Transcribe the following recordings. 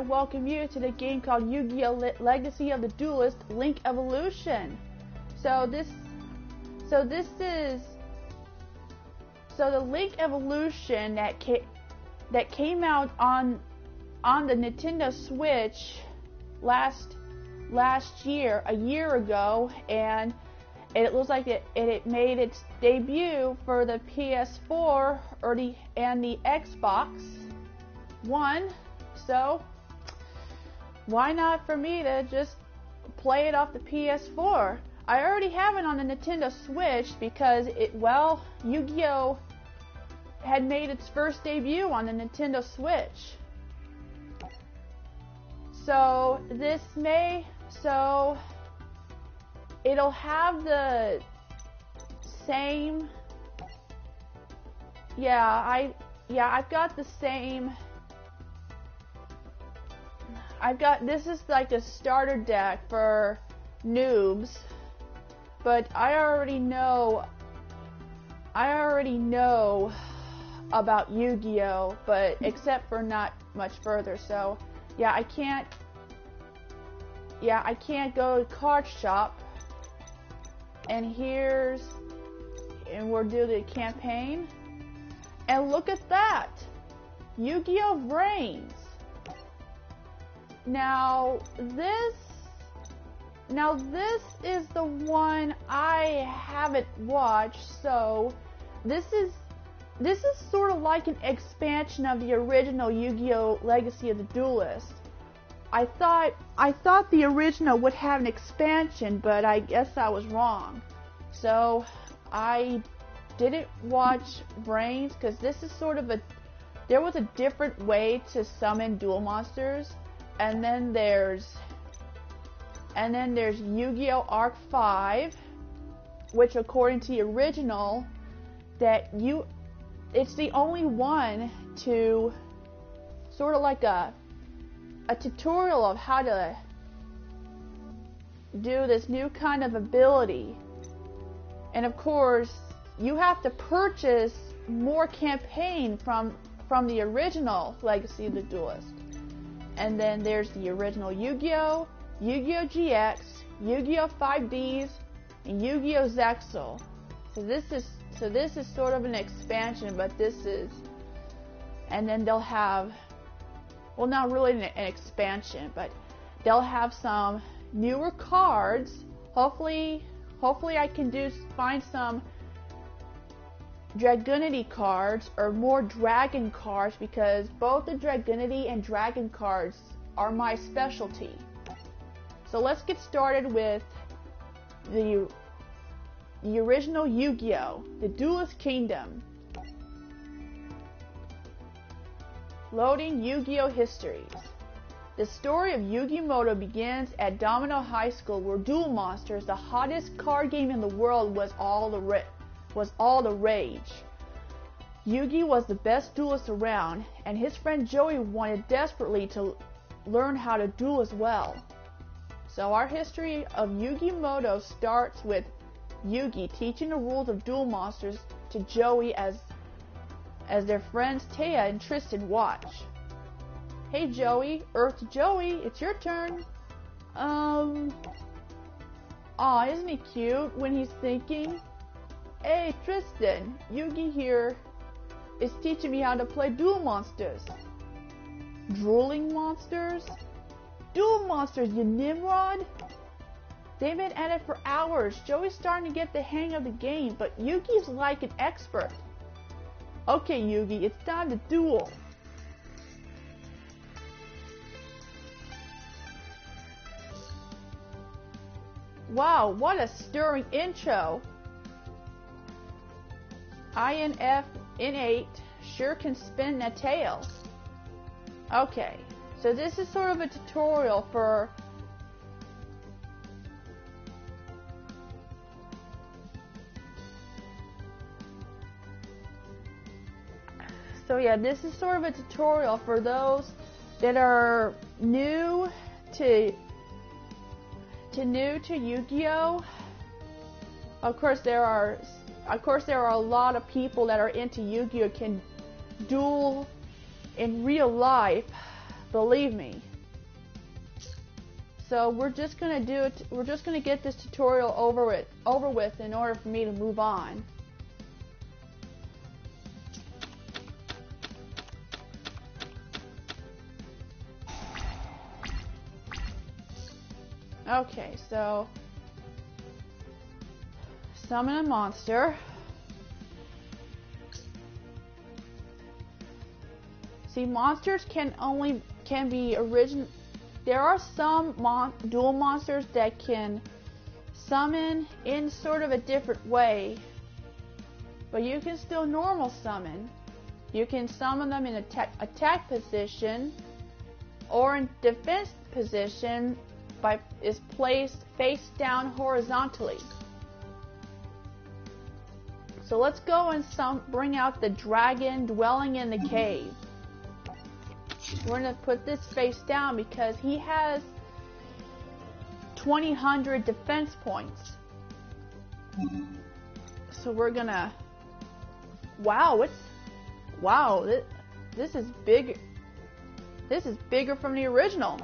I welcome you to the game called Yu-Gi-Oh! Legacy of the Duelist Link Evolution. So the Link Evolution that came out on the Nintendo Switch last year, a year ago, and it looks like it made its debut for the PS4 and the Xbox One. So why not for me to just play it off the PS4? I already have it on the Nintendo Switch because Yu-Gi-Oh! Had made its first debut on the Nintendo Switch. So it'll have the same. I've got the same. This is like the starter deck for noobs, but I already know about Yu-Gi-Oh, but except for not much further. So I can't go to card shop, and we'll do the campaign, and look at that, Yu-Gi-Oh! Brains. Now this is the one I haven't watched, so this is sort of like an expansion of the original Yu-Gi-Oh! Legacy of the Duelist. I thought the original would have an expansion, but I guess I was wrong. So I didn't watch Brains because this is sort of there was a different way to summon duel monsters. And then there's Yu-Gi-Oh! Arc 5, which according to the original, it's the only one to sort of like a tutorial of how to do this new kind of ability. And of course, you have to purchase more campaign from the original Legacy of the Duelist. And then there's the original Yu-Gi-Oh!, Yu-Gi-Oh! GX, Yu-Gi-Oh! 5Ds, and Yu-Gi-Oh! Zexal. So this is sort of an expansion, but and then they'll have, well, not really an expansion, but they'll have some newer cards. Hopefully I can find some Dragunity cards or more Dragon cards, because both the Dragunity and Dragon cards are my specialty. So let's get started with the original Yu-Gi-Oh! The Duelist Kingdom. Loading Yu-Gi-Oh! Histories. The story of Yu-Gi Moto begins at Domino High School, where Duel Monsters, the hottest card game in the world, was all the rage. Yugi was the best duelist around, and his friend Joey wanted desperately to learn how to duel as well. So our history of Yu-Gi Moto starts with Yugi teaching the rules of Duel Monsters to Joey as their friends Taya and Tristan watch. Hey Joey, Earth Joey, it's your turn. Aw, isn't he cute when he's thinking? Hey Tristan, Yugi here is teaching me how to play Duel Monsters. Drooling monsters? Duel Monsters, you Nimrod? They've been at it for hours. Joey's starting to get the hang of the game, but Yugi's like an expert. Okay Yugi, it's time to duel. Wow, what a stirring intro. INF in8 sure can spin a tail. Okay, so this is sort of a tutorial for this is sort of a tutorial for those that are new to Yu-Gi-Oh! Of course there are a lot of people that are into Yu-Gi-Oh! Can duel in real life, Believe me. So we're just gonna do it. We're just gonna get this tutorial over with in order for me to move on. Okay, so summon a monster. See, monsters can be original. There are some duel monsters that can summon in sort of a different way, but you can still normal summon. You can summon them in attack position or in defense position is placed face down horizontally. So let's go and bring out the dragon dwelling in the cave. We're going to put this face down because he has 2,000 defense points. So we're going to... Wow, this is big. This is bigger from the original.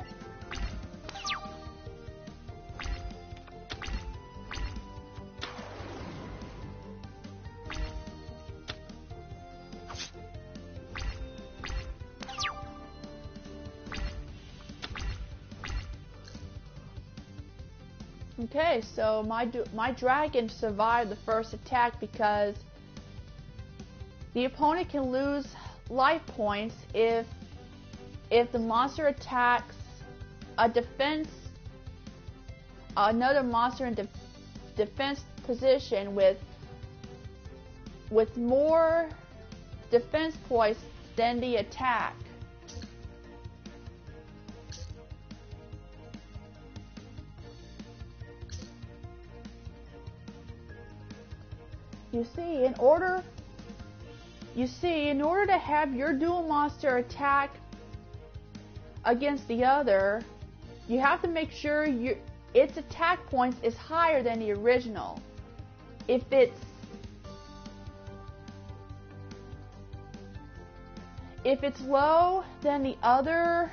Okay, so my dragon survived the first attack because the opponent can lose life points if the monster attacks another monster in defense position with more defense points than the attack. You see, in order to have your duel monster attack against the other, you have to make sure its attack points is higher than the original. If it's low, then the other,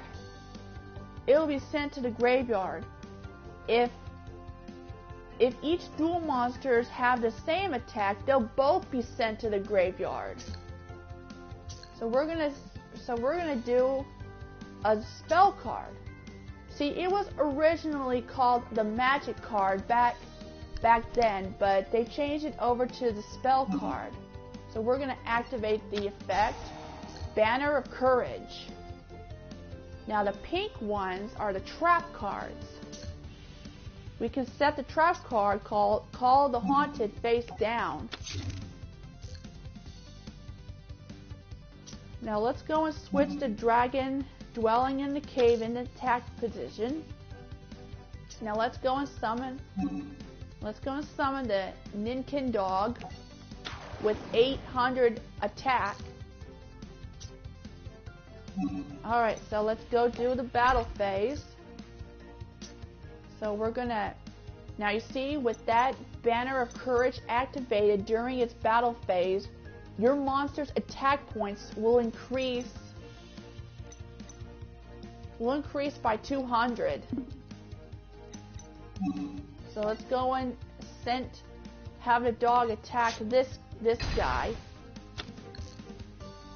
it'll be sent to the graveyard. If each duel monsters have the same attack, they'll both be sent to the graveyard. So we're gonna do a spell card. See, it was originally called the magic card back then, but they changed it over to the spell card. So we're gonna activate the effect, Banner of Courage. Now the pink ones are the trap cards. We can set the trap card called Call the Haunted face down. Now let's go and switch the dragon dwelling in the cave in the attack position. Now let's go and summon the Ninkin dog with 800 attack. Alright, so let's go do the battle phase. So we're gonna, now you see, with that Banner of Courage activated during its battle phase, your monster's attack points will increase by 200. So let's go and have the dog attack this guy.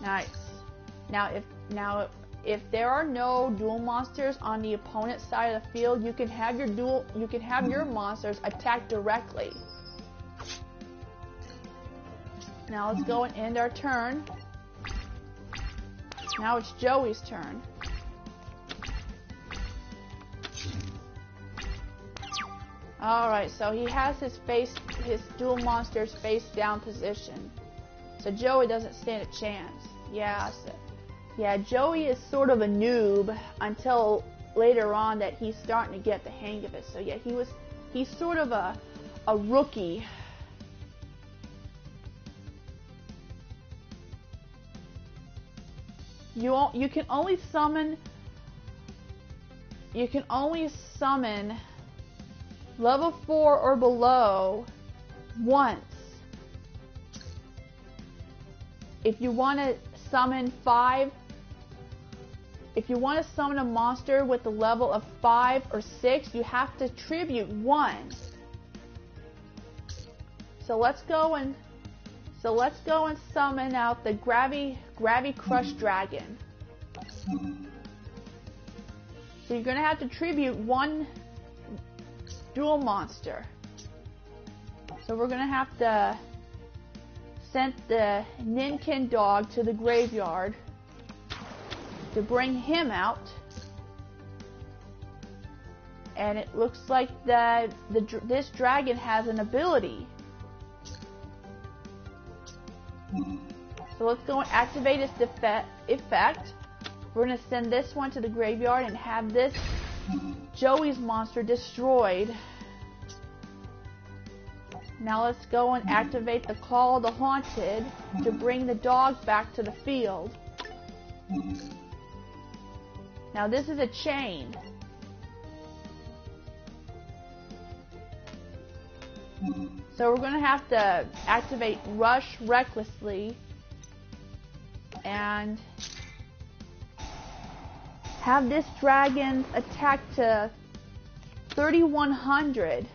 Nice. Now if there are no duel monsters on the opponent's side of the field, you can have your monsters attack directly. Now let's go and end our turn. Now it's Joey's turn. Alright, so he has his duel monster's face down position. So Joey doesn't stand a chance. Yeah, Joey is sort of a noob until later on that he's starting to get the hang of it. So yeah, he's sort of a rookie. You can only summon level 4 or below once. If you want to summon 5 If you want to summon a monster with a level of 5 or 6, you have to tribute 1. So let's go and summon out the Gravy Crush Dragon. So you're gonna have to tribute 1 duel monster. So we're gonna have to send the Ninkin dog to the graveyard to bring him out. And it looks like this dragon has an ability. So let's go and activate its effect. We're going to send this one to the graveyard and have this Joey's monster destroyed. Now let's go and activate the Call of the Haunted to bring the dog back to the field. Now this is a chain. So we're going to have to activate Rush recklessly and have this dragon attack to 3100.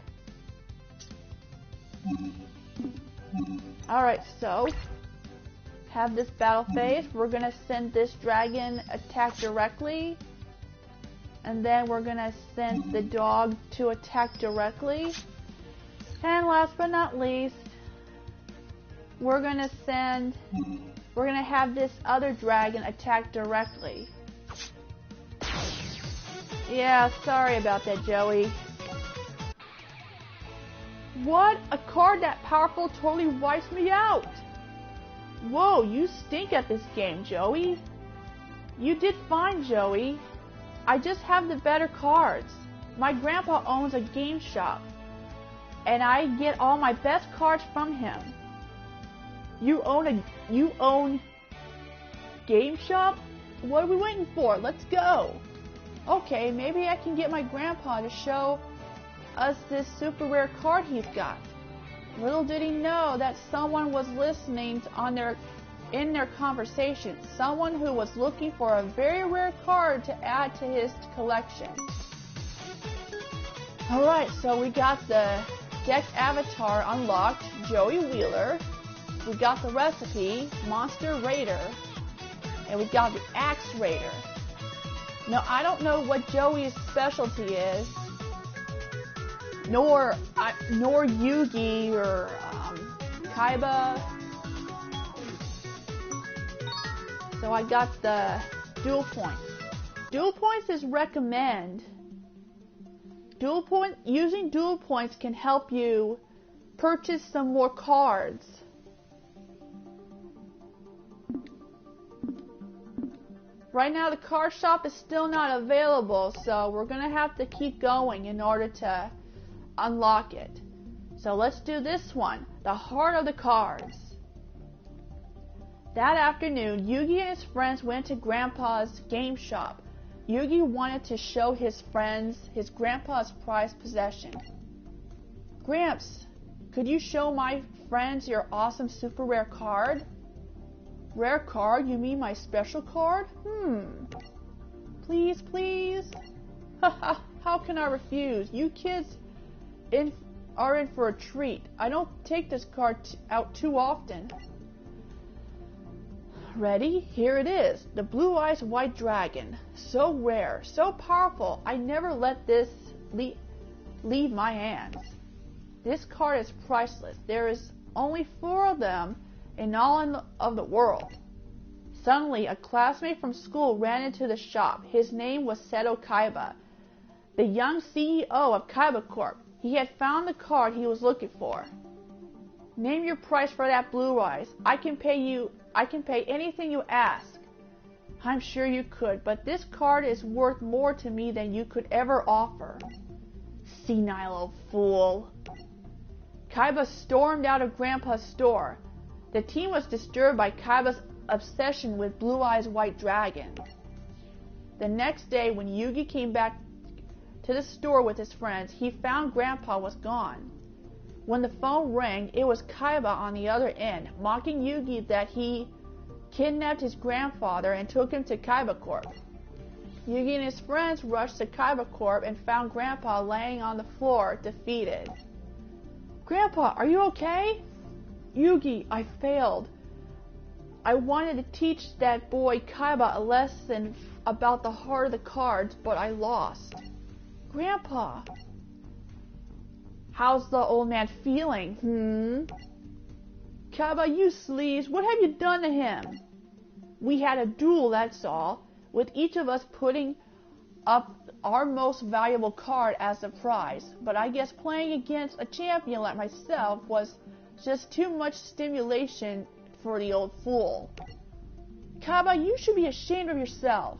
Alright, so have this battle phase. We're going to send this dragon attack directly. And then we're going to send the dog to attack directly. And last but not least, we're going to have this other dragon attack directly. Yeah, sorry about that, Joey. What? A card that powerful totally wipes me out. Whoa, you stink at this game, Joey. You did fine, Joey. I just have the better cards. My grandpa owns a game shop, and I get all my best cards from him. You own game shop? What are we waiting for? Let's go. Okay, maybe I can get my grandpa to show us this super rare card he's got. Little did he know that someone was listening in their conversation. Someone who was looking for a very rare card to add to his collection. Alright, so we got the deck avatar unlocked, Joey Wheeler. We got the recipe, Monster Raider. And we got the Axe Raider. Now, I don't know what Joey's specialty is, nor Yugi or Kaiba. So I got the dual points. Dual points is recommend. Using dual points can help you purchase some more cards. Right now the card shop is still not available, so we're going to have to keep going in order to unlock it. So let's do this one, the Heart of the Cards. That afternoon, Yugi and his friends went to Grandpa's game shop. Yugi wanted to show his friends his grandpa's prized possession. Gramps, could you show my friends your awesome super rare card? Rare card? You mean my special card? Please, please? Haha, how can I refuse? You kids are in for a treat. I don't take this card out too often. Ready? Here it is. The Blue Eyes White Dragon. So rare, so powerful. I never let this leave my hands. This card is priceless. There is only 4 of them in all of the world. Suddenly, a classmate from school ran into the shop. His name was Seto Kaiba, the young CEO of Kaiba Corp. He had found the card he was looking for. Name your price for that Blue Eyes. I can pay anything you ask. I'm sure you could, but this card is worth more to me than you could ever offer. Senile old fool. Kaiba stormed out of Grandpa's store. The team was disturbed by Kaiba's obsession with Blue Eyes White Dragon. The next day, when Yugi came back to the store with his friends, he found Grandpa was gone. When the phone rang, it was Kaiba on the other end, mocking Yugi that he kidnapped his grandfather and took him to Kaiba Corp. Yugi and his friends rushed to Kaiba Corp and found Grandpa laying on the floor, defeated. Grandpa, are you okay? Yugi, I failed. I wanted to teach that boy Kaiba a lesson about the heart of the cards, but I lost. Grandpa, how's the old man feeling? Kaiba, you sleaze, what have you done to him? We had a duel, that's all, with each of us putting up our most valuable card as a prize, but I guess playing against a champion like myself was just too much stimulation for the old fool. Kaiba, you should be ashamed of yourself.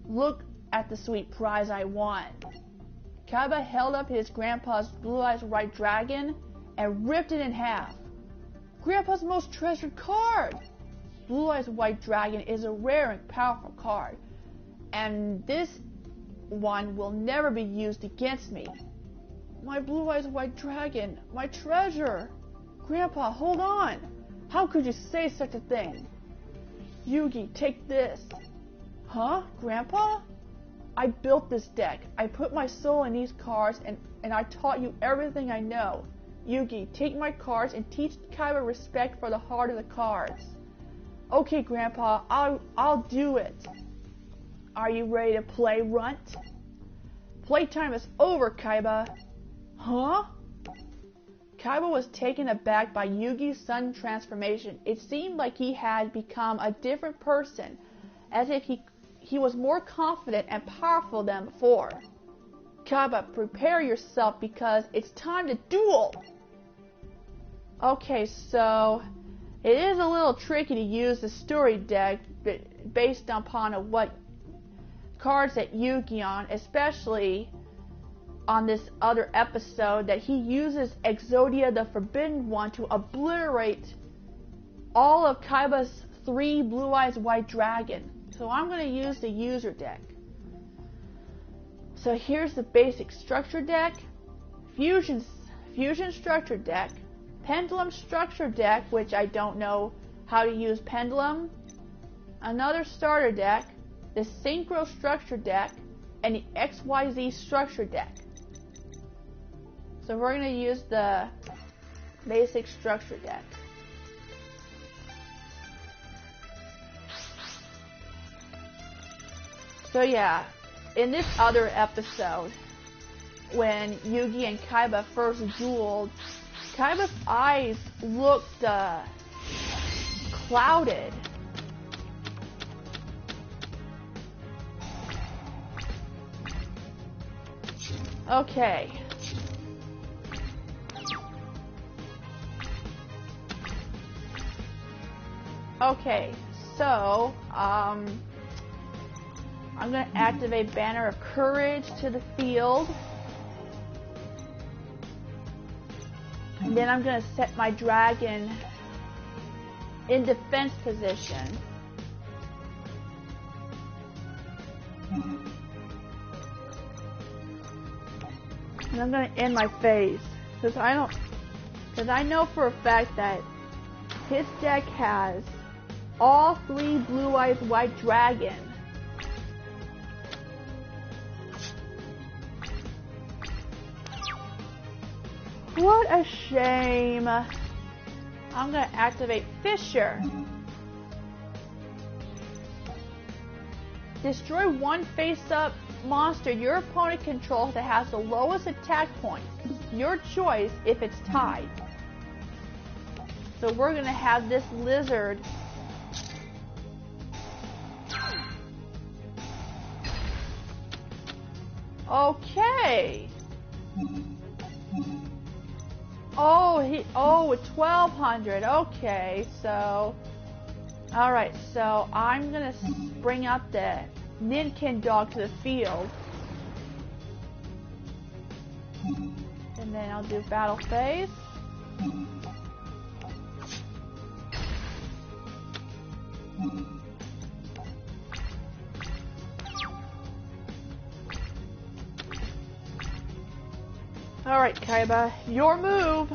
Look at the sweet prize I won. Kaiba held up his grandpa's blue-eyes white dragon and ripped it in half. Grandpa's most treasured card! Blue-eyes white dragon is a rare and powerful card, and this one will never be used against me. My blue-eyes white dragon, my treasure! Grandpa, hold on! How could you say such a thing? Yugi, take this. Huh, Grandpa? I built this deck. I put my soul in these cards and I taught you everything I know. Yugi, take my cards and teach Kaiba respect for the heart of the cards. Okay, Grandpa, I'll do it. Are you ready to play, Runt? Playtime is over, Kaiba. Huh? Kaiba was taken aback by Yugi's sudden transformation. It seemed like he had become a different person, as if he was more confident and powerful than before. Kaiba, prepare yourself because it's time to duel! Okay, so it is a little tricky to use the story deck based upon what cards that Yugi on, especially on this other episode that he uses Exodia the Forbidden One to obliterate all of Kaiba's 3 Blue Eyes White Dragon. So I'm going to use the user deck. So here's the basic structure deck, fusion structure deck, pendulum structure deck, which I don't know how to use pendulum, another starter deck, the synchro structure deck, and the XYZ structure deck. So we're going to use the basic structure deck. So yeah, in this other episode, when Yugi and Kaiba first dueled, Kaiba's eyes looked clouded. Okay. Okay, so, I'm going to activate Banner of Courage to the field. And then I'm going to set my dragon in defense position. And I'm going to end my phase. Because I know for a fact that his deck has all 3 Blue Eyes White Dragon. What a shame. I'm going to activate Fisher. Destroy one face-up monster your opponent controls that has the lowest attack point. Your choice if it's tied. So we're going to have this lizard. Okay. Oh, 1200. Okay, so. Alright, so I'm gonna bring out the Ninkin dog to the field. And then I'll do battle phase. Alright, Kaiba, your move.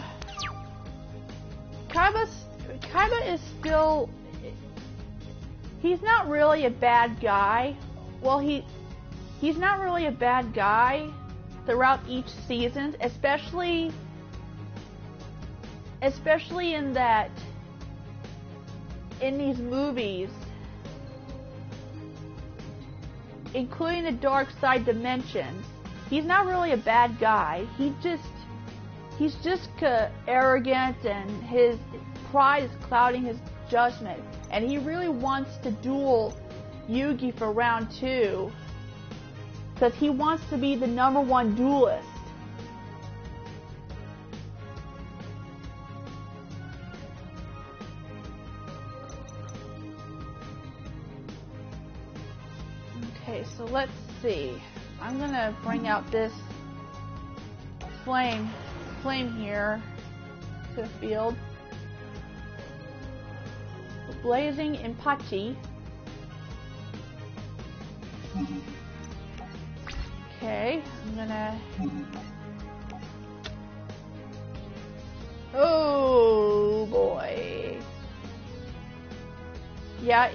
Kaiba is still... He's not really a bad guy. well, he's not really a bad guy throughout each season, especially in these movies, including the Dark Side Dimensions. He's not really a bad guy. He's just arrogant, and his pride is clouding his judgment. And he really wants to duel Yugi for round 2 because he wants to be the #1 duelist. Okay, so let's see. I'm gonna bring out this flame here to the field. Blazing Impachi. Okay, I'm gonna. Oh boy. Yeah,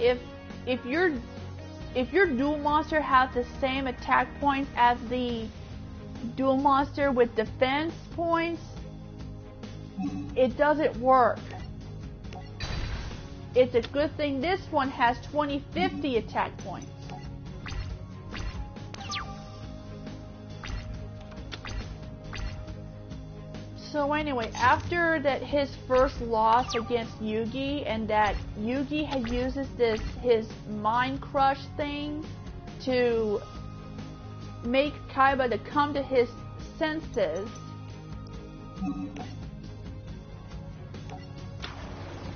if your duel monster has the same attack points as the duel monster with defense points, it doesn't work. It's a good thing this one has 2050 attack points. So anyway, after that his first loss against Yugi, and that Yugi uses his mind crush thing to make Kaiba to come to his senses,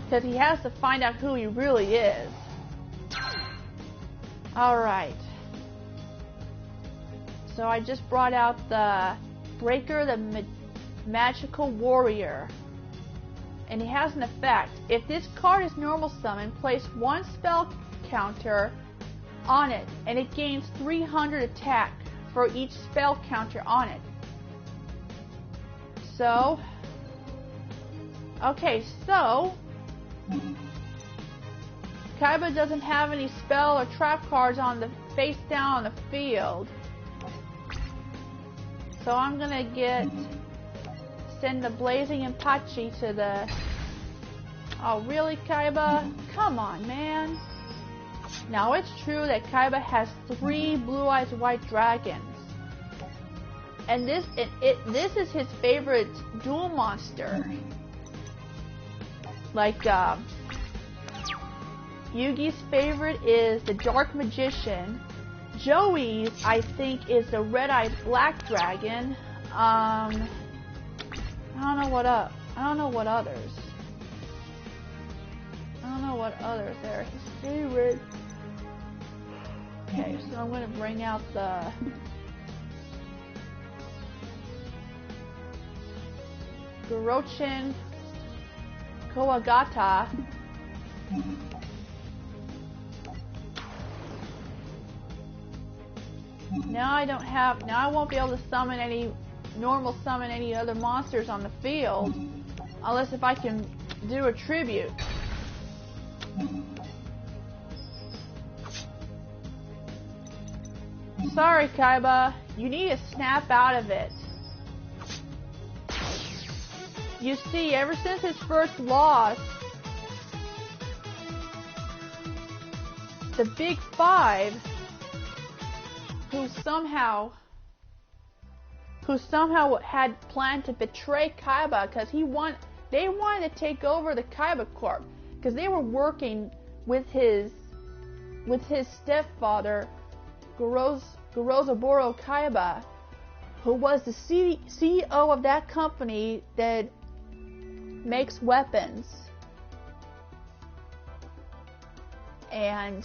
because he has to find out who he really is. Alright. So I just brought out the Breaker, the Magical Warrior. And it has an effect. If this card is normal summon, place 1 spell counter on it, and it gains 300 attack for each spell counter on it. So, okay, so Kaiba doesn't have any spell or trap cards on the face down on the field. So I'm gonna send the Blazing Impachi to the... Oh really, Kaiba? Come on, man. Now it's true that Kaiba has 3 Blue Eyes White Dragons. And this is his favorite duel monster. Like, Yugi's favorite is the Dark Magician. Joey's, I think, is the Red-Eyed Black Dragon. I don't know what others. I don't know what others are his favorite. Okay, so I'm gonna bring out the Gorochin Kawagata. Now I won't be able to summon any other monsters on the field unless if I can do a tribute. Sorry, Kaiba, you need to snap out of it. You see, ever since his first loss, the Big Five, who somehow had planned to betray Kaiba because they wanted to take over the Kaiba Corp because they were working with his stepfather, Gorozaburo Kaiba, who was the CEO of that company that makes weapons. And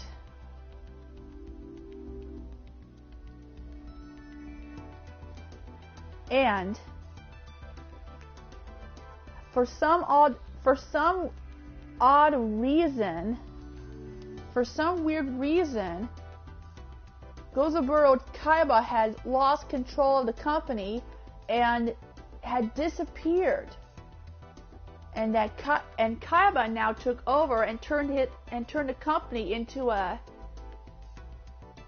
for some weird reason, Gozaburo Kaiba had lost control of the company and had disappeared. And Kaiba now took over and turned the company into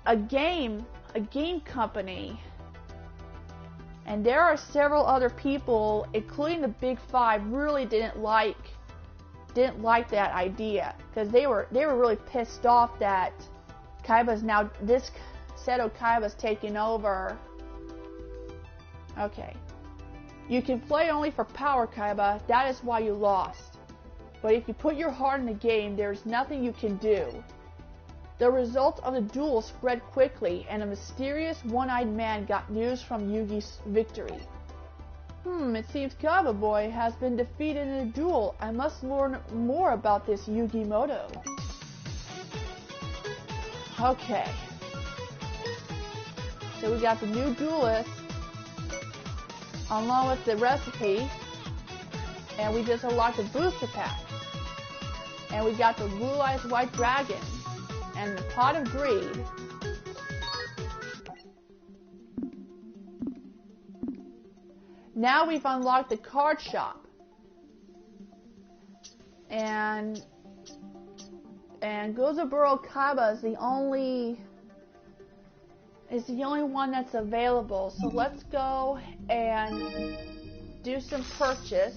a game company, and there are several other people, including the Big Five, really didn't like that idea, because they were really pissed off that Kaiba's now, this Seto Kaiba's taking over. Okay. You can play only for power, Kaiba. That is why you lost. But if you put your heart in the game, there's nothing you can do. The result of the duel spread quickly, and a mysterious one-eyed man got news from Yugi's victory. It seems Kaiba boy has been defeated in a duel. I must learn more about this Yugi Moto. Okay. So we got the new Duelist, along with the recipe, and we just unlocked the booster pack. And we got the Blue Eyes White Dragon, and the Pot of Greed. Now we've unlocked the card shop. And Gozaburo Kaiba is the only one that's available. So let's go and do some purchase.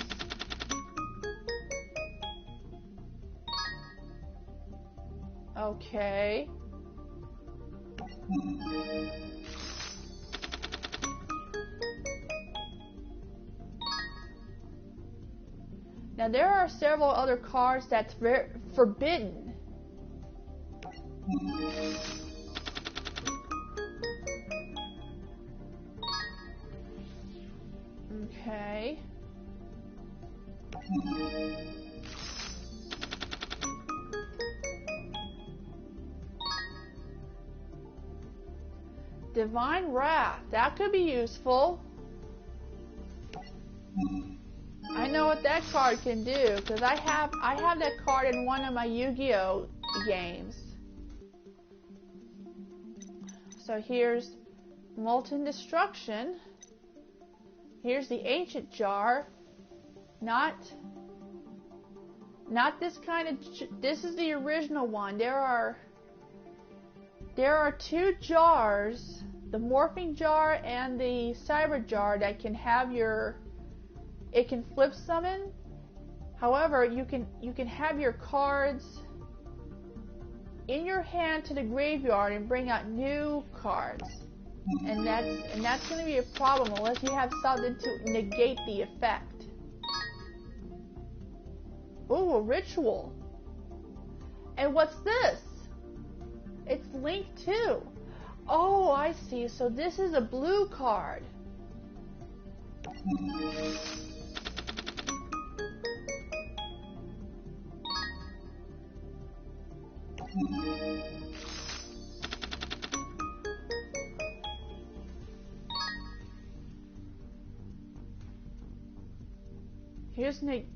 Okay. Now there are several other cards that's forbidden. Okay. Divine Wrath, that could be useful. I know what that card can do, because I have that card in one of my Yu-Gi-Oh games. So here's Molten Destruction. Here's the Ancient Jar. Not this kind of, this is the original one. There are two jars, the Morphing Jar and the Cyber Jar, that can have it can flip summon. However, you can have your cards in your hand to the graveyard and bring out new cards. And that's going to be a problem unless you have something to negate the effect. Ooh, a ritual. And what's this? It's Link 2. Oh, I see. So this is a blue card. Here's Nick.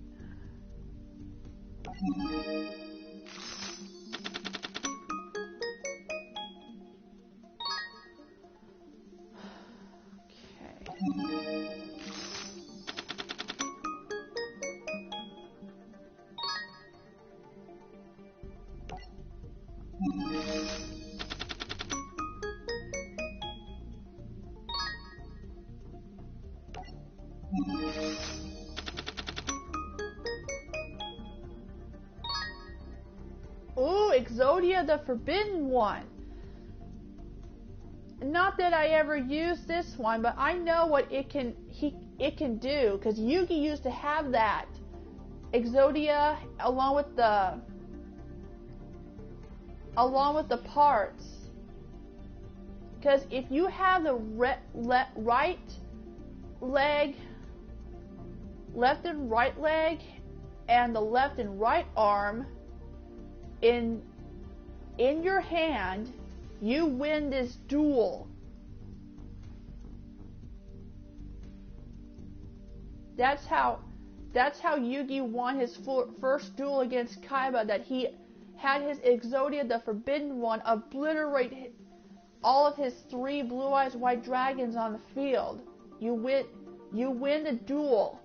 Ooh, Exodia the Forbidden One. Not that I ever used this one, but I know what it can do, because Yugi used to have that Exodia along with the parts. Because if you have the right leg, left and right leg, and the left and right arm in your hand, you win this duel. That's how Yugi won his first duel against Kaiba, that he had his Exodia the Forbidden One obliterate all of his 3 Blue Eyes White Dragons on the field. You win the duel.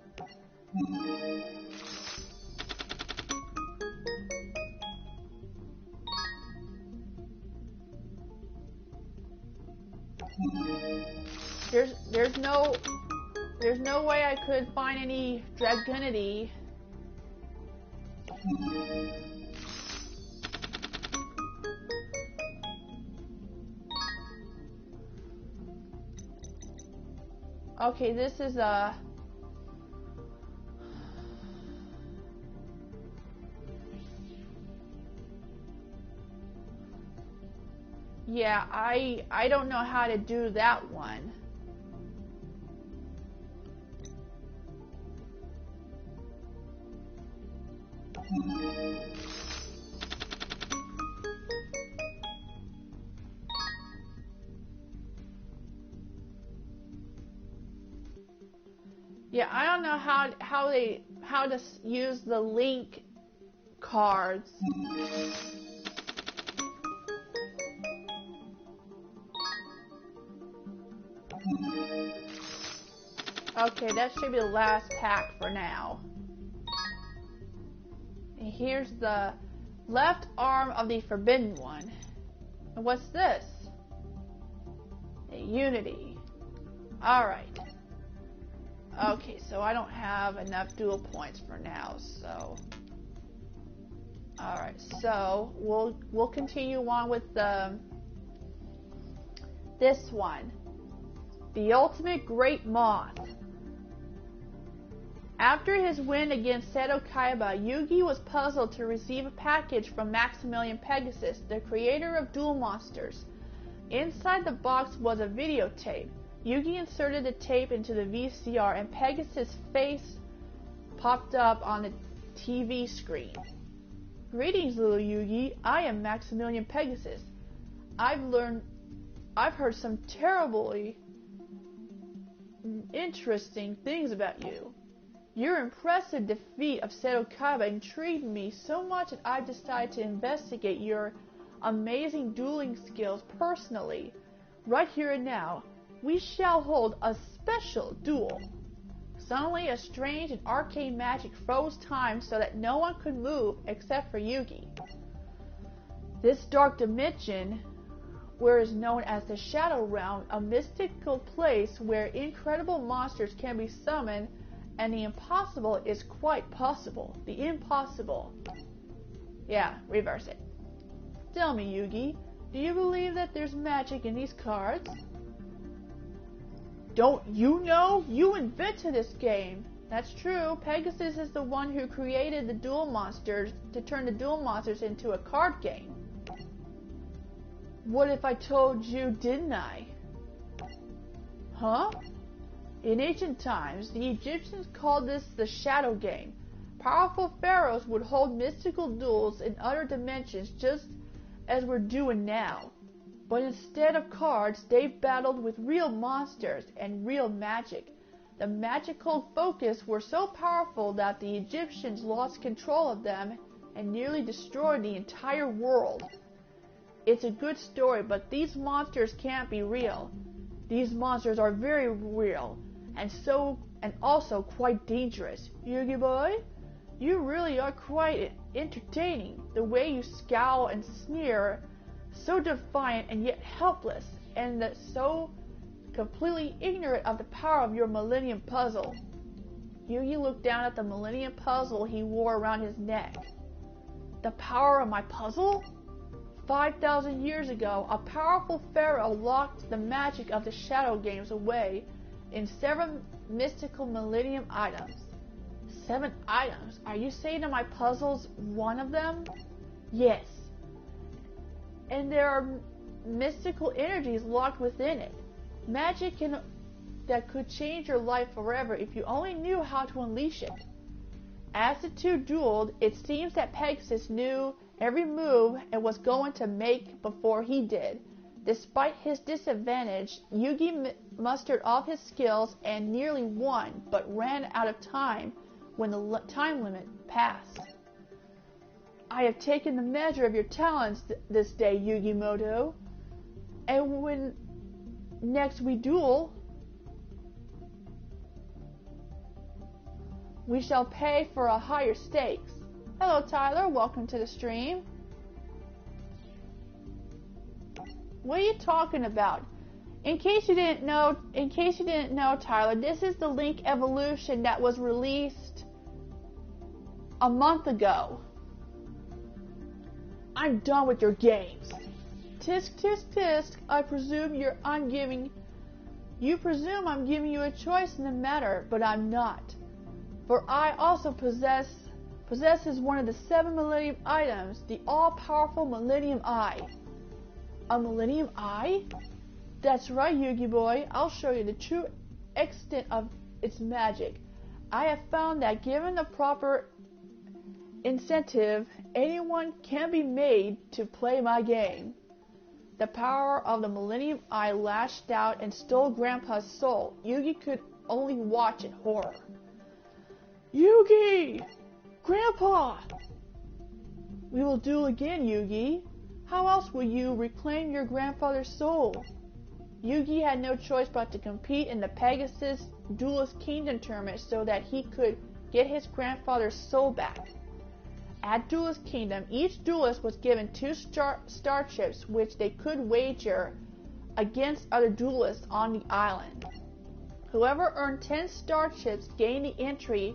There's no way I could find any Dragonity. Okay, this is a... Yeah, I don't know how to do that one. Yeah, I don't know how to use the link cards. Okay, that should be the last pack for now. And here's the left arm of the Forbidden One. And what's this? A Unity. Alright. Okay, so I don't have enough duel points for now, so... Alright, so we'll continue on with this one. The Ultimate Great Moth. After his win against Seto Kaiba, Yugi was puzzled to receive a package from Maximilian Pegasus, the creator of Duel Monsters. Inside the box was a videotape. Yugi inserted the tape into the VCR and Pegasus' face popped up on the TV screen. Greetings, little Yugi. I am Maximilian Pegasus. I've heard some terribly interesting things about you. Your impressive defeat of Seto Kaiba intrigued me so much that I decided to investigate your amazing dueling skills personally. Right here and now, we shall hold a special duel. Suddenly, a strange and arcane magic froze time so that no one could move except for Yugi. This dark dimension, where is known as the Shadow Realm, a mystical place where incredible monsters can be summoned and the impossible is quite possible. The impossible. Yeah, reverse it. Tell me, Yugi, do you believe that there's magic in these cards? Don't you know? You invented this game. That's true. Pegasus is the one who created the Duel Monsters to turn the Duel Monsters into a card game. What if I told you, didn't I? Huh? In ancient times, the Egyptians called this the Shadow Game. Powerful pharaohs would hold mystical duels in other dimensions just as we're doing now. But instead of cards, they battled with real monsters and real magic. The magical focus were so powerful that the Egyptians lost control of them and nearly destroyed the entire world. It's a good story, but these monsters can't be real. These monsters are very real, and also quite dangerous. Yugi boy, you really are quite entertaining. The way you scowl and sneer, so defiant and yet helpless, and so completely ignorant of the power of your Millennium Puzzle. Yugi looked down at the Millennium Puzzle he wore around his neck. The power of my puzzle? 5,000 years ago, a powerful pharaoh locked the magic of the Shadow Games away in 7 mystical Millennium items. 7 items? Are you saying that my puzzle's one of them? Yes. And there are mystical energies locked within it. Magic that could change your life forever if you only knew how to unleash it. As the two dueled, it seems that Pegasus knew every move and was going to make before he did. Despite his disadvantage, Yugi mustered all his skills and nearly won, but ran out of time when the time limit passed. I have taken the measure of your talents this day, Yugi Moto. And when next we duel, we shall pay for a higher stakes. Hello, Tyler. Welcome to the stream. What are you talking about? In case you didn't know, Tyler, this is the Link evolution that was released a month ago. I'm done with your games. Tisk tisk tisk, you presume I'm giving you a choice in the matter, but I'm not. For I also possesses one of the 7 Millennium items, the all-powerful Millennium Eye. A Millennium Eye? That's right, Yugi boy. I'll show you the true extent of its magic. I have found that given the proper incentive, anyone can be made to play my game. The power of the Millennium Eye lashed out and stole Grandpa's soul. Yugi could only watch in horror. Yugi! Grandpa! We will duel again, Yugi. How else will you reclaim your grandfather's soul? Yugi had no choice but to compete in the Pegasus Duelist Kingdom tournament so that he could get his grandfather's soul back. At Duelist Kingdom, each duelist was given 2 star chips which they could wager against other duelists on the island. Whoever earned 10 star chips gained the entry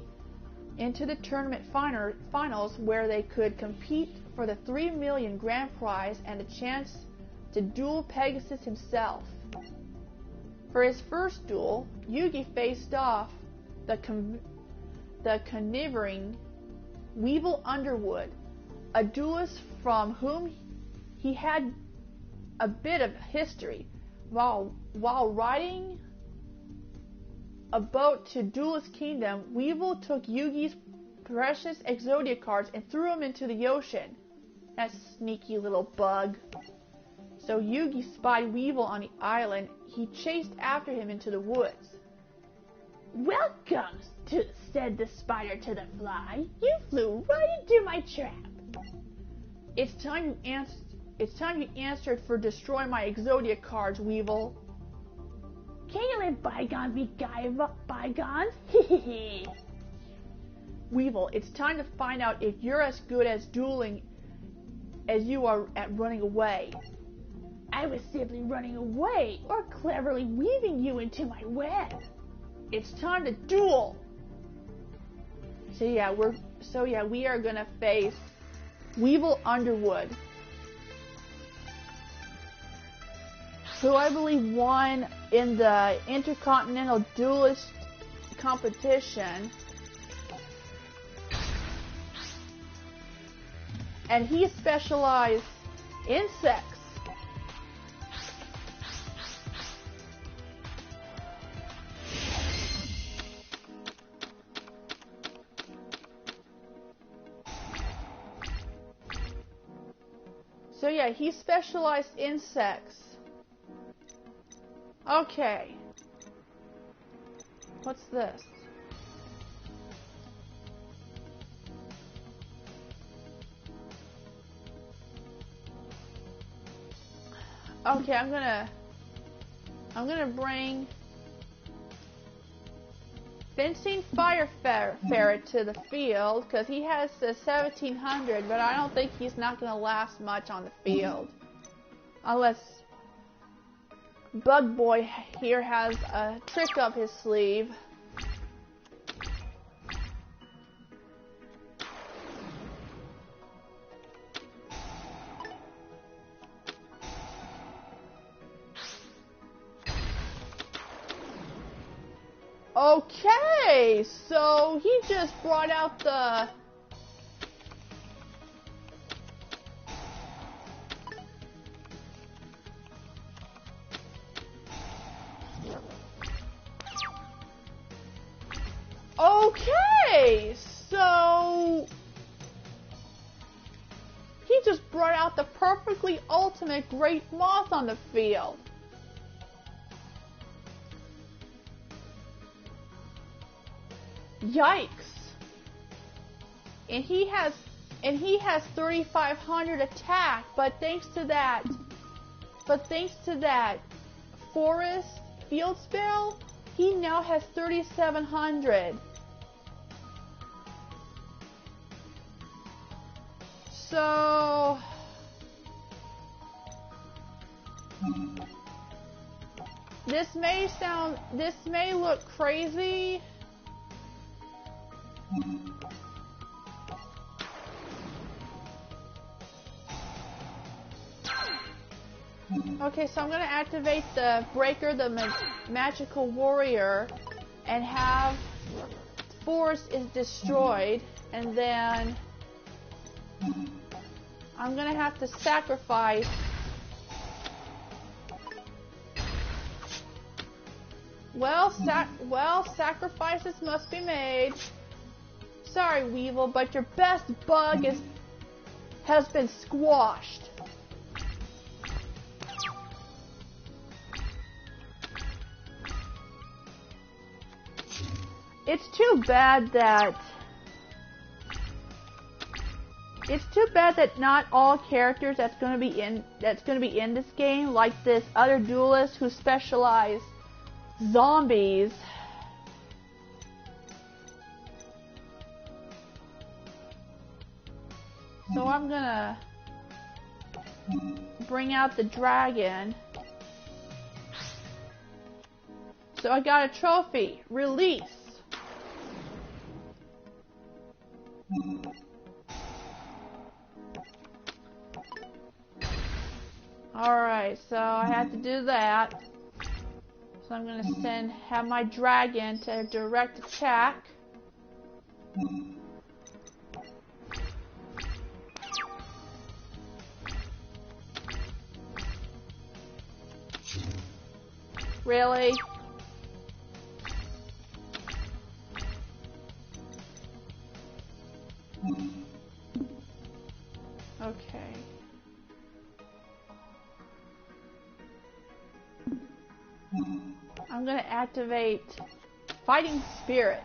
into the tournament finals where they could compete for the 3 million grand prize and a chance to duel Pegasus himself. For his first duel, Yugi faced off the conniving Weevil Underwood, a duelist from whom he had a bit of history. While riding a boat to Duelist Kingdom, Weevil took Yugi's precious Exodia cards and threw them into the ocean. That sneaky little bug. So Yugi spied Weevil on the island. He chased after him into the woods. Welcome, said the spider to the fly. You flew right into my trap. It's time you answered for destroying my Exodia cards, Weevil. Can you let bygones be bygones? Hehehe. Weevil, it's time to find out if you're as good as dueling as you are at running away. I was simply running away, or cleverly weaving you into my web. It's time to duel. So yeah, we are gonna face Weevil Underwood, who I believe won in the Intercontinental Duelist competition. And he specialized insects. So yeah, he specialized insects. Okay. What's this? Okay, I'm gonna bring Fencing Fire Ferret to the field because he has the 1700, but I don't think he's not gonna last much on the field unless Bug Boy here has a trick up his sleeve. Okay, so he just brought out the... Okay, so... He just brought out the perfectly ultimate Great Moth on the field. Yikes. And he has 3,500 attack, but thanks to that forest field spell, he now has 3,700. So This may look crazy. Okay, so I'm going to activate the Breaker, the Magical Warrior, and have Force is destroyed, and then I'm going to have to sacrifice. Well, sacrifices must be made. Sorry, Weevil, but your best bug has been squashed. It's too bad that not all characters that's going to be in this game, like this other duelist who specialize zombies. So I'm gonna bring out the dragon. So I got a trophy. Release. Alright, so I had to do that. So I'm gonna have my dragon to direct attack. Really? Okay. I'm gonna activate Fighting Spirit.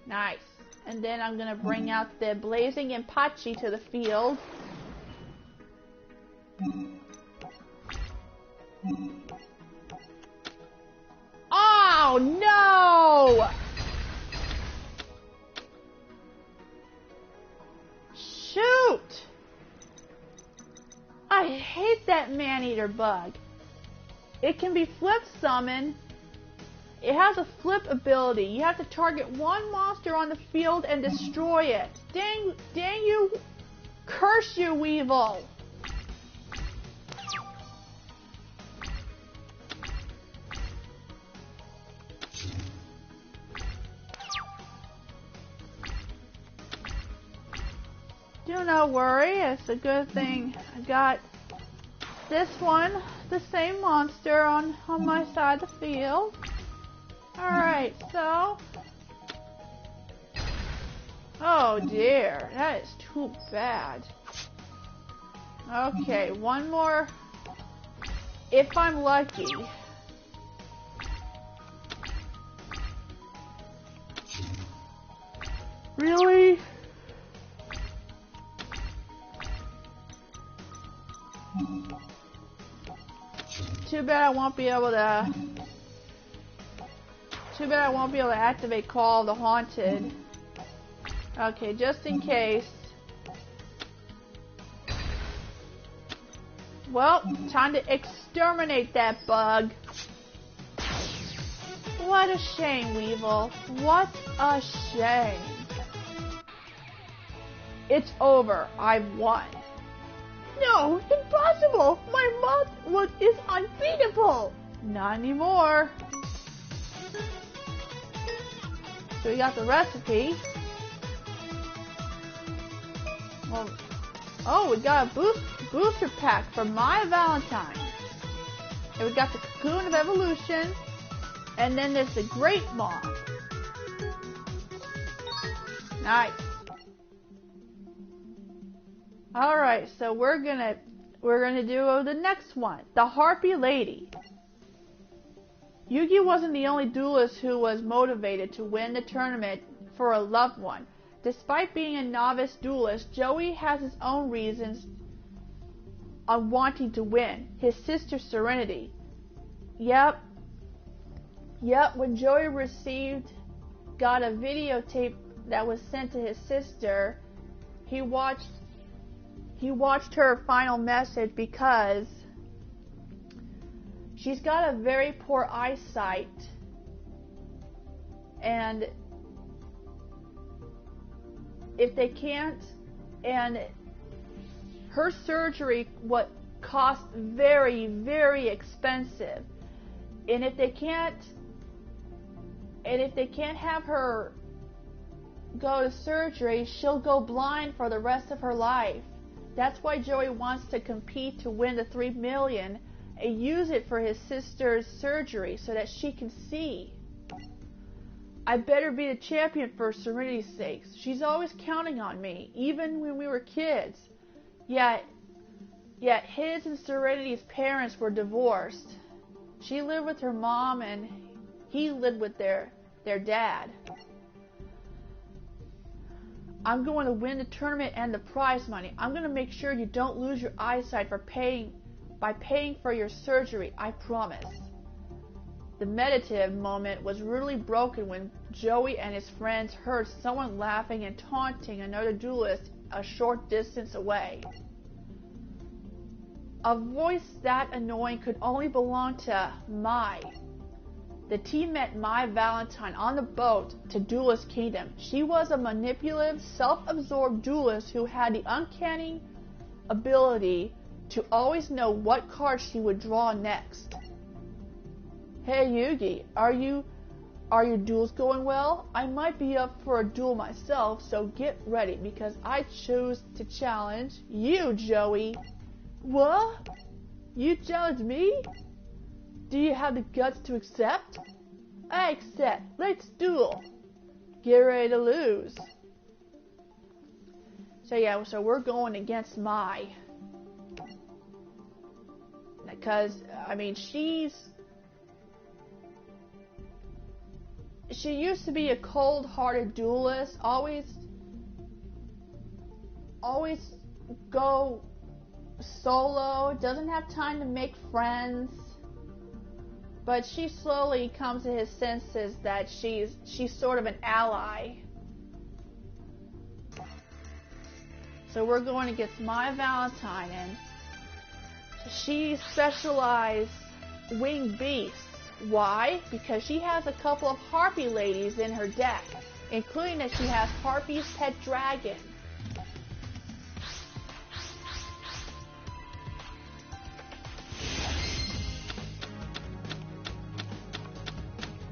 Nice. And then I'm gonna bring out the Blazing Impachi to the field. Oh no! Shoot! I hate that man-eater bug. It can be flip summoned. It has a flip ability. You have to target one monster on the field and destroy it. Dang you! Curse you, Weevil! Do not worry, it's a good thing I got this one, the same monster on my side of the field. Alright, so... Oh dear, that is too bad. Okay, one more. If I'm lucky. Really? Too bad I won't be able to. Too bad I won't be able to activate Call of the Haunted. Okay, just in case. Well, time to exterminate that bug. What a shame, Weevil. What a shame. It's over. I've won. No, impossible! My moth is unbeatable! Not anymore. So we got the recipe. Well, oh, we got a booster pack for my Valentine. And we got the Cocoon of Evolution. And then there's the Great Moth. Nice. Alright, so we're gonna do the next one. The Harpy Lady. Yugi wasn't the only duelist who was motivated to win the tournament for a loved one. Despite being a novice duelist, Joey has his own reasons on wanting to win. His sister Serenity. Yep, when Joey got a videotape that was sent to his sister, he watched her final message because She's got a very poor eyesight, and if they can't, and her surgery what cost very, very expensive, and if they can't have her go to surgery, she'll go blind for the rest of her life. That's why Joey wants to compete to win the $3 million and use it for his sister's surgery so that she can see. I better be the champion for Serenity's sake. She's always counting on me, even when we were kids. Yet his and Serenity's parents were divorced. She lived with her mom and he lived with their dad. I'm going to win the tournament and the prize money. I'm going to make sure you don't lose your eyesight by paying for your surgery, I promise. The meditative moment was really broken when Joey and his friends heard someone laughing and taunting another duelist a short distance away. A voice that annoying could only belong to Mai. The team met Mai Valentine on the boat to Duelist Kingdom. She was a manipulative, self-absorbed duelist who had the uncanny ability to always know what card she would draw next. Hey Yugi, are your duels going well? I might be up for a duel myself, so get ready because I choose to challenge you, Joey. What? You challenge me? Do you have the guts to accept? I accept. Let's duel. Get ready to lose. So we're going against Mai. Because, I mean, she used to be a cold-hearted duelist, always go solo, doesn't have time to make friends. But she slowly comes to his senses that she's sort of an ally. So we're going against Mai Valentine, and she specializes winged beasts. Why? Because she has a couple of Harpy ladies in her deck, including that she has Harpy's pet dragon.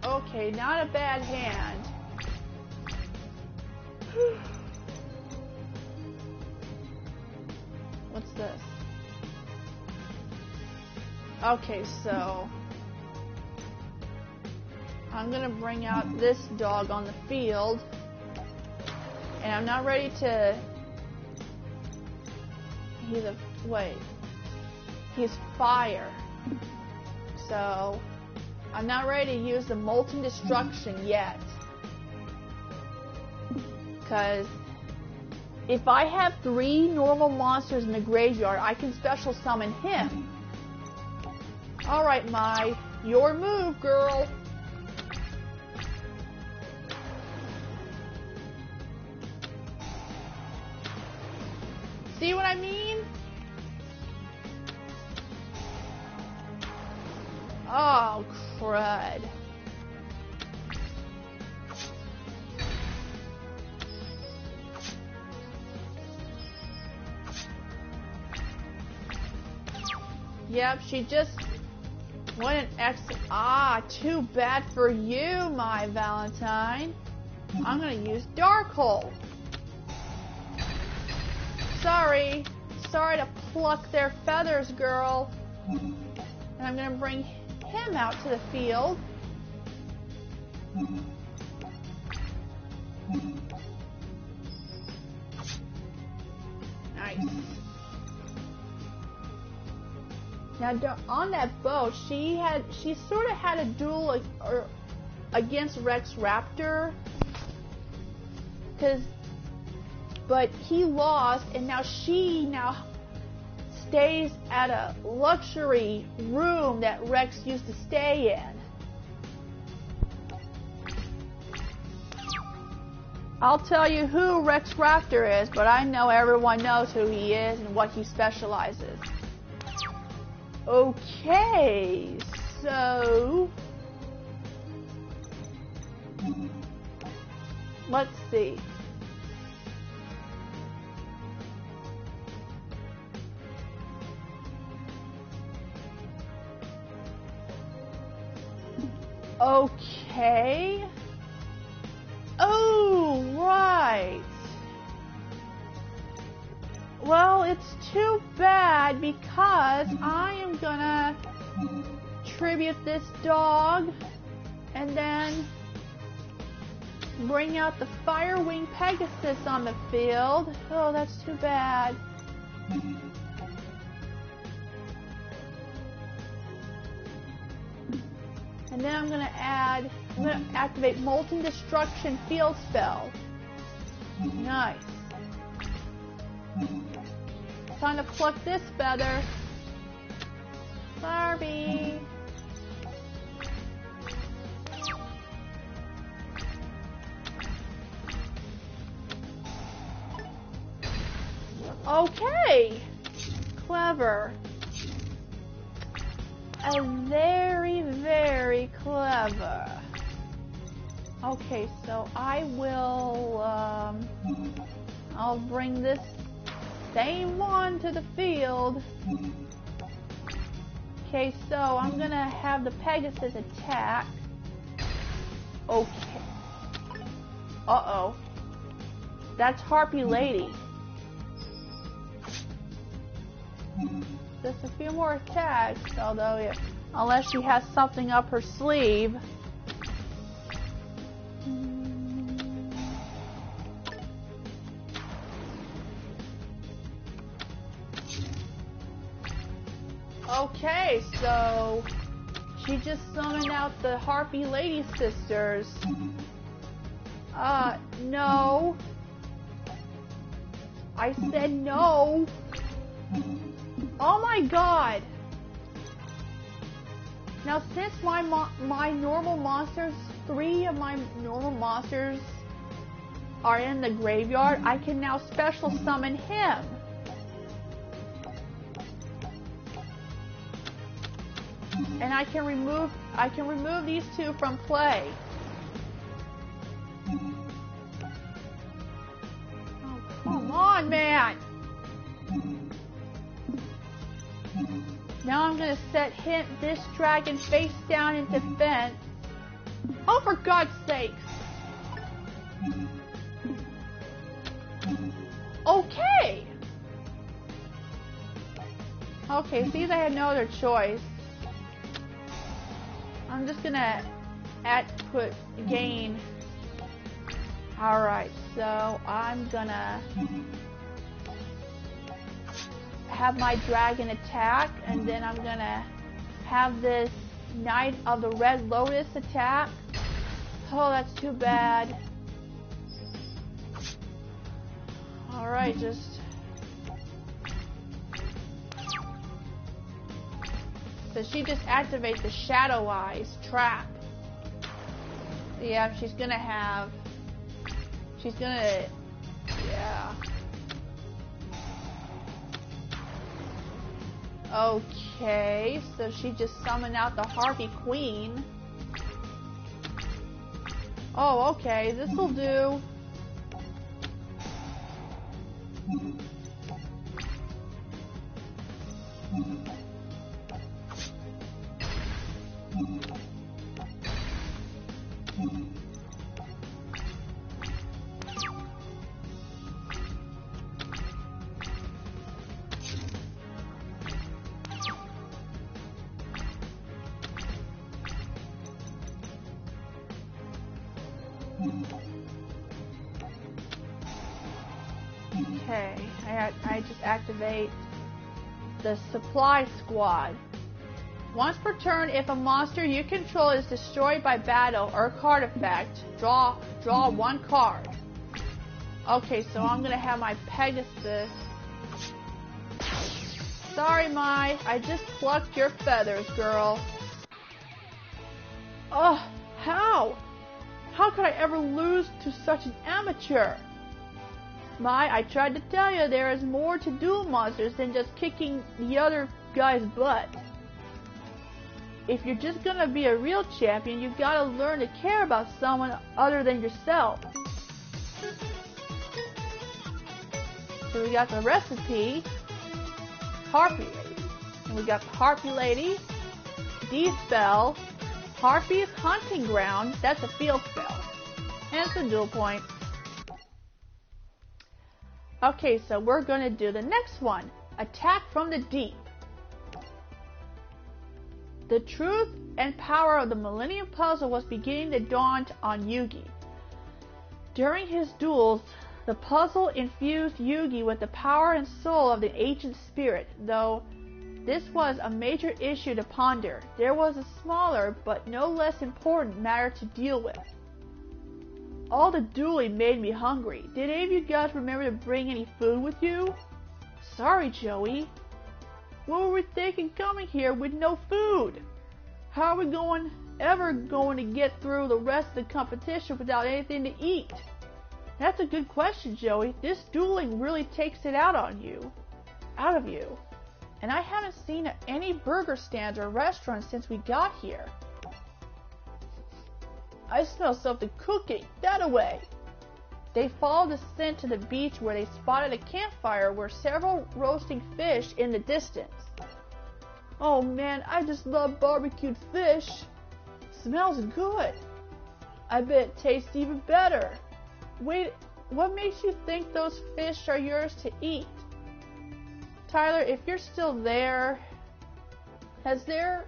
Okay, not a bad hand. What's this? Okay, so I'm gonna bring out this dog on the field, and I'm not ready to. He's fire. So I'm not ready to use the Molten Destruction yet. Because if I have 3 normal monsters in the graveyard, I can special summon him. Alright, Mai, your move, girl. See what I mean? Oh, crud. Yep, she just went an exit. Ah, too bad for you, my Valentine. I'm gonna use Darkhold. Sorry to pluck their feathers, girl. And I'm gonna bring him out to the field. Nice. Now on that boat, she sort of had a duel against Rex Raptor, but he lost, and now she stays at a luxury room that Rex used to stay in. I'll tell you who Rex Raptor is, but I know everyone knows who he is and what he specializes. Okay, so let's see. Okay. Oh, right. Well, it's too bad because I am gonna tribute this dog and then bring out the Firewing Pegasus on the field. Oh, that's too bad. And then I'm gonna activate Molten Destruction Field Spell. Nice. Time to pluck this feather. Barbie. Okay. Clever. Very, very clever. Okay, so I will, I'll bring this same one to the field. Okay, so I'm gonna have the Pegasus attack. Okay. Uh-oh. That's Harpy Lady. Just a few more attacks, although, yeah, unless she has something up her sleeve. Okay, so she just summoned out the Harpy Lady Sisters. No. I said no. Oh my god. Now since my normal monsters, 3 of my normal monsters are in the graveyard, I can now special summon him. And I can remove these 2 from play. Oh, come on, man. Now I'm gonna set this dragon face down in defense. Oh, for God's sakes! Okay! Okay, see, I had no other choice. I'm just gonna gain. Alright, so I'm gonna have my dragon attack, and then I'm gonna have this Knight of the Red Lotus attack. Oh, that's too bad. Alright, just... So she just activates the Shadow Eyes trap. Yeah, she's gonna... Yeah. Okay, so she just summoned out the Harpy Queen. Oh, okay, this'll do. Okay, I just activate the Supply Squad. Once per turn, if a monster you control is destroyed by battle or card effect, draw 1 card. Okay, so I'm gonna have my Pegasus. Sorry, Mai, I just plucked your feathers, girl. Oh, how? How could I ever lose to such an amateur? Mai, I tried to tell you there is more to Duel Monsters than just kicking the other guy's butt. If you're just gonna be a real champion, you've gotta learn to care about someone other than yourself. So we got the recipe, Harpy Lady. And we got the Harpy Lady, D-Spell, Harpy's Hunting Ground, that's a field spell. And it's a dual point. Okay, so we're gonna do the next one, Attack from the Deep. The truth and power of the Millennium Puzzle was beginning to dawn on Yugi. During his duels, the puzzle infused Yugi with the power and soul of the ancient spirit, though this was a major issue to ponder. There was a smaller, but no less important matter to deal with. All the dueling made me hungry. Did any of you guys remember to bring any food with you? Sorry, Joey. What were we thinking coming here with no food? How are we ever going to get through the rest of the competition without anything to eat? That's a good question, Joey. This dueling really takes it out of you. And I haven't seen any burger stands or restaurants since we got here. I smell something cooking. That away. They followed the scent to the beach where they spotted a campfire with several roasting fish in the distance. Oh man, I just love barbecued fish. Smells good. I bet it tastes even better. Wait, what makes you think those fish are yours to eat? Tyler, if you're still there, has there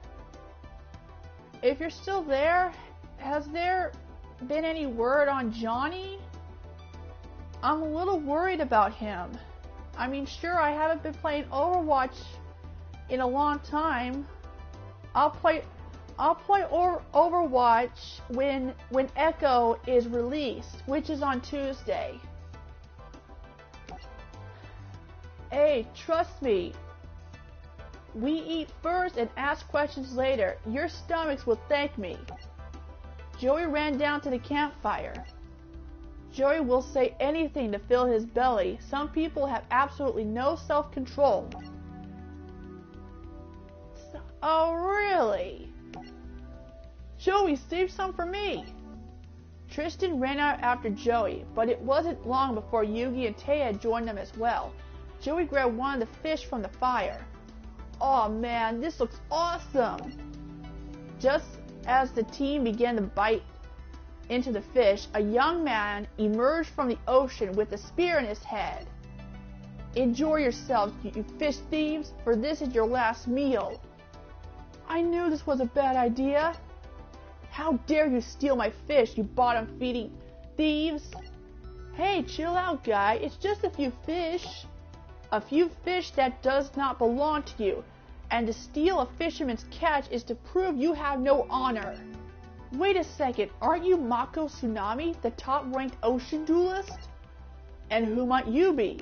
been any word on Johnny? I'm a little worried about him. I mean, sure, I haven't been playing Overwatch in a long time. I'll play Overwatch when Echo is released, which is on Tuesday. Hey, trust me. We eat first and ask questions later. Your stomachs will thank me. Joey ran down to the campfire. Joey will say anything to fill his belly. Some people have absolutely no self-control. Oh, really? Joey, save some for me. Tristan ran out after Joey, but it wasn't long before Yugi and Taya joined them as well. Joey grabbed one of the fish from the fire. Oh man, this looks awesome! Just as the team began to bite into the fish, a young man emerged from the ocean with a spear in his head. Enjoy yourselves, you fish thieves, for this is your last meal. I knew this was a bad idea. How dare you steal my fish, you bottom-feeding thieves? Hey, chill out, guy. It's just a few fish. A few fish that does not belong to you. And to steal a fisherman's catch is to prove you have no honor. Wait a second, aren't you Mako Tsunami, the top-ranked ocean duelist? And who might you be?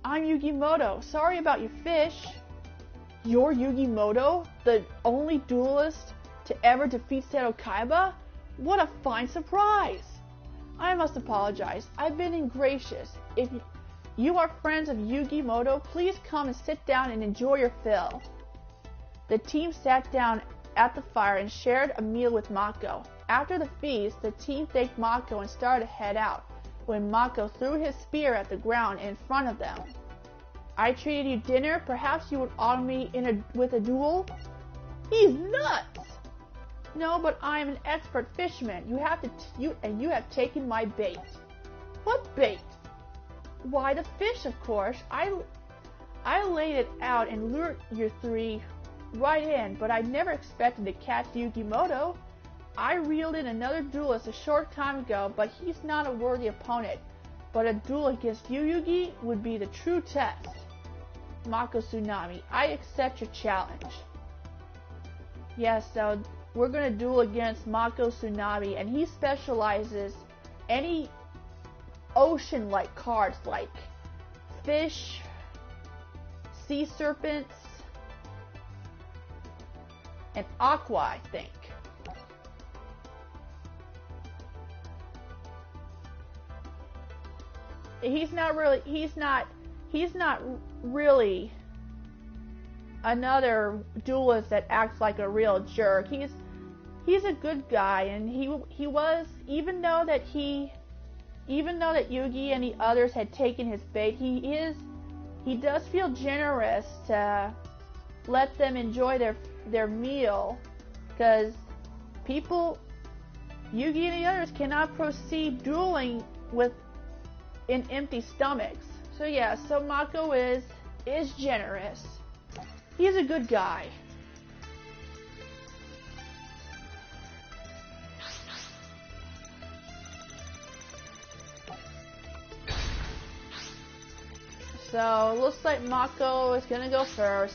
I'm Yugi Moto. Sorry about your fish. You're Yugi Moto, the only duelist to ever defeat Seto Kaiba? What a fine surprise! I must apologize. I've been ingracious. If you are friends of Yugi Moto, please come and sit down and enjoy your fill. The team sat down at the fire and shared a meal with Mako. After the feast, the team thanked Mako and started to head out, when Mako threw his spear at the ground in front of them. I treated you dinner, perhaps you would honor me with a duel? He's nuts! No, but I am an expert fisherman. You have taken my bait. What bait? Why, the fish, of course. I laid it out and lured you three right in, but I never expected to catch Yugi Moto. I reeled in another duelist a short time ago, but he's not a worthy opponent. But a duel against you, Yugi, would be the true test. Mako Tsunami, I accept your challenge. Yes, so we're going to duel against Mako Tsunami, and he specializes any ocean-like cards like fish, sea serpents, and aqua, I think. He's not really another duelist that acts like a real jerk. He's a good guy, and he was, even though that Yugi and the others had taken his bait, he does feel generous to let them enjoy their meal, because Yugi and the others cannot proceed dueling in empty stomachs. So yeah, so Mako is generous. He's a good guy. So looks like Mako is gonna go first.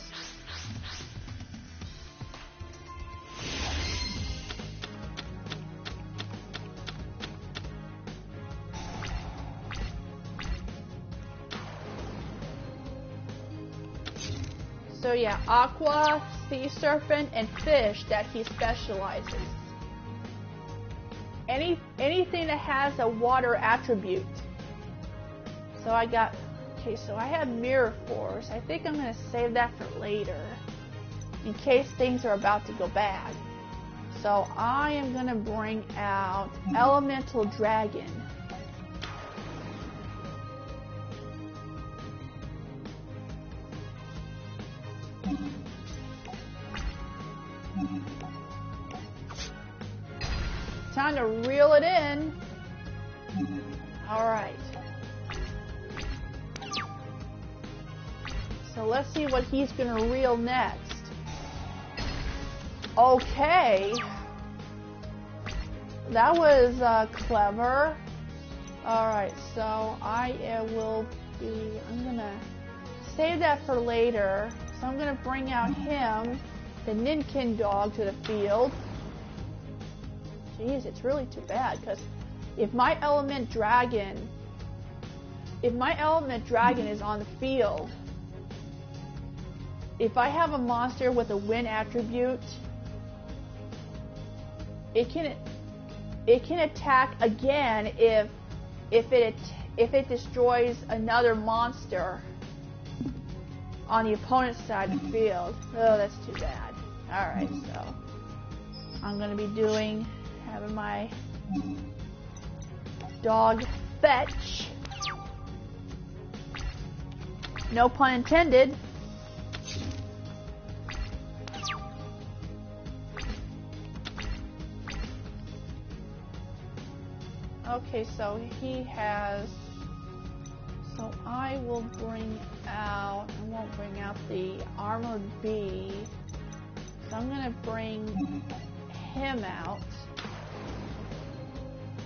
So yeah, aqua, sea serpent, and fish that he specializes. Anything that has a water attribute. So I have Mirror Force. I think I'm going to save that for later, in case things are about to go bad. So I am going to bring out Elemental Dragon. Time to reel it in. Alright. So let's see what he's gonna reel next. Okay. That was clever. Alright, so I'm gonna save that for later. So I'm gonna bring out him, the Ninkin dog, to the field. Jeez, it's really too bad, because if my element dragon is on the field, if I have a monster with a wind attribute, it can attack again if it destroys another monster on the opponent's side of the field. Oh, that's too bad. Alright, so I'm gonna be having my dog fetch. No pun intended. Okay, so so I won't bring out the armored bee. So I'm gonna bring him out.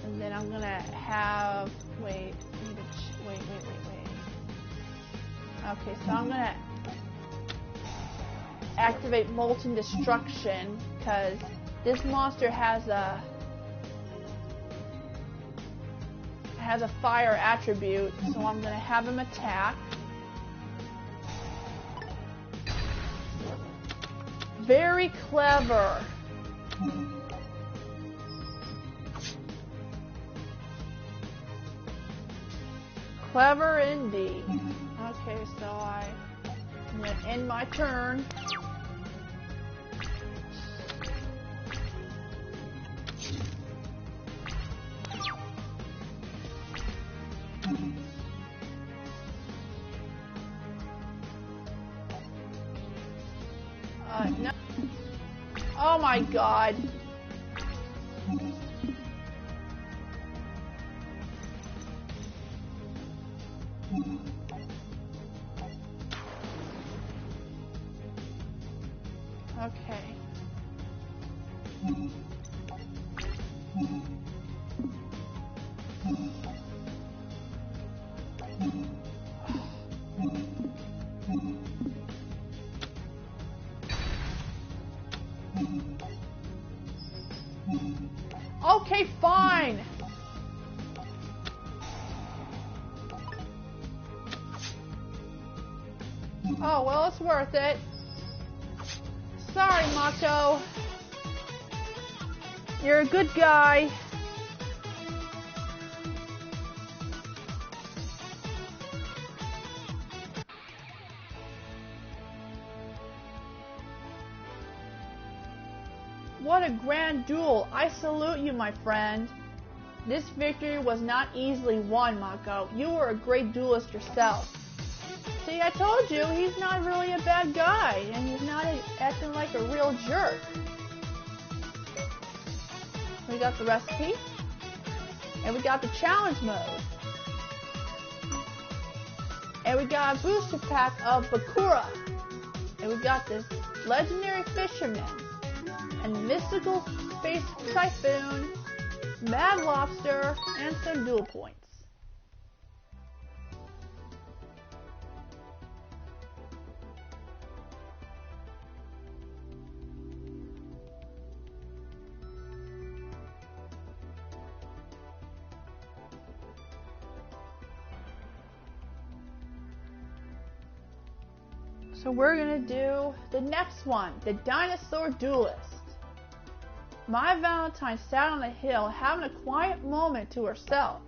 And then I'm gonna have, wait. Okay, so I'm gonna activate Molten Destruction, because this monster has a fire attribute, so I'm gonna have him attack. Very clever. Clever indeed. Okay, so I'm gonna end my turn. No. Oh my god. Okay. Okay, fine. Oh, well, it's worth it. Sorry, Mako. You're a good guy. a grand duel. I salute you, my friend. This victory was not easily won, Mako. You were a great duelist yourself. See, I told you, he's not really a bad guy, and he's not acting like a real jerk. We got the recipe, and we got the challenge mode. And we got a booster pack of Bakura. And we got this legendary fisherman, and mystical space typhoon, mad lobster, and some duel points. So we're gonna do the next one, the dinosaur duelist. My Valentine sat on a hill having a quiet moment to herself.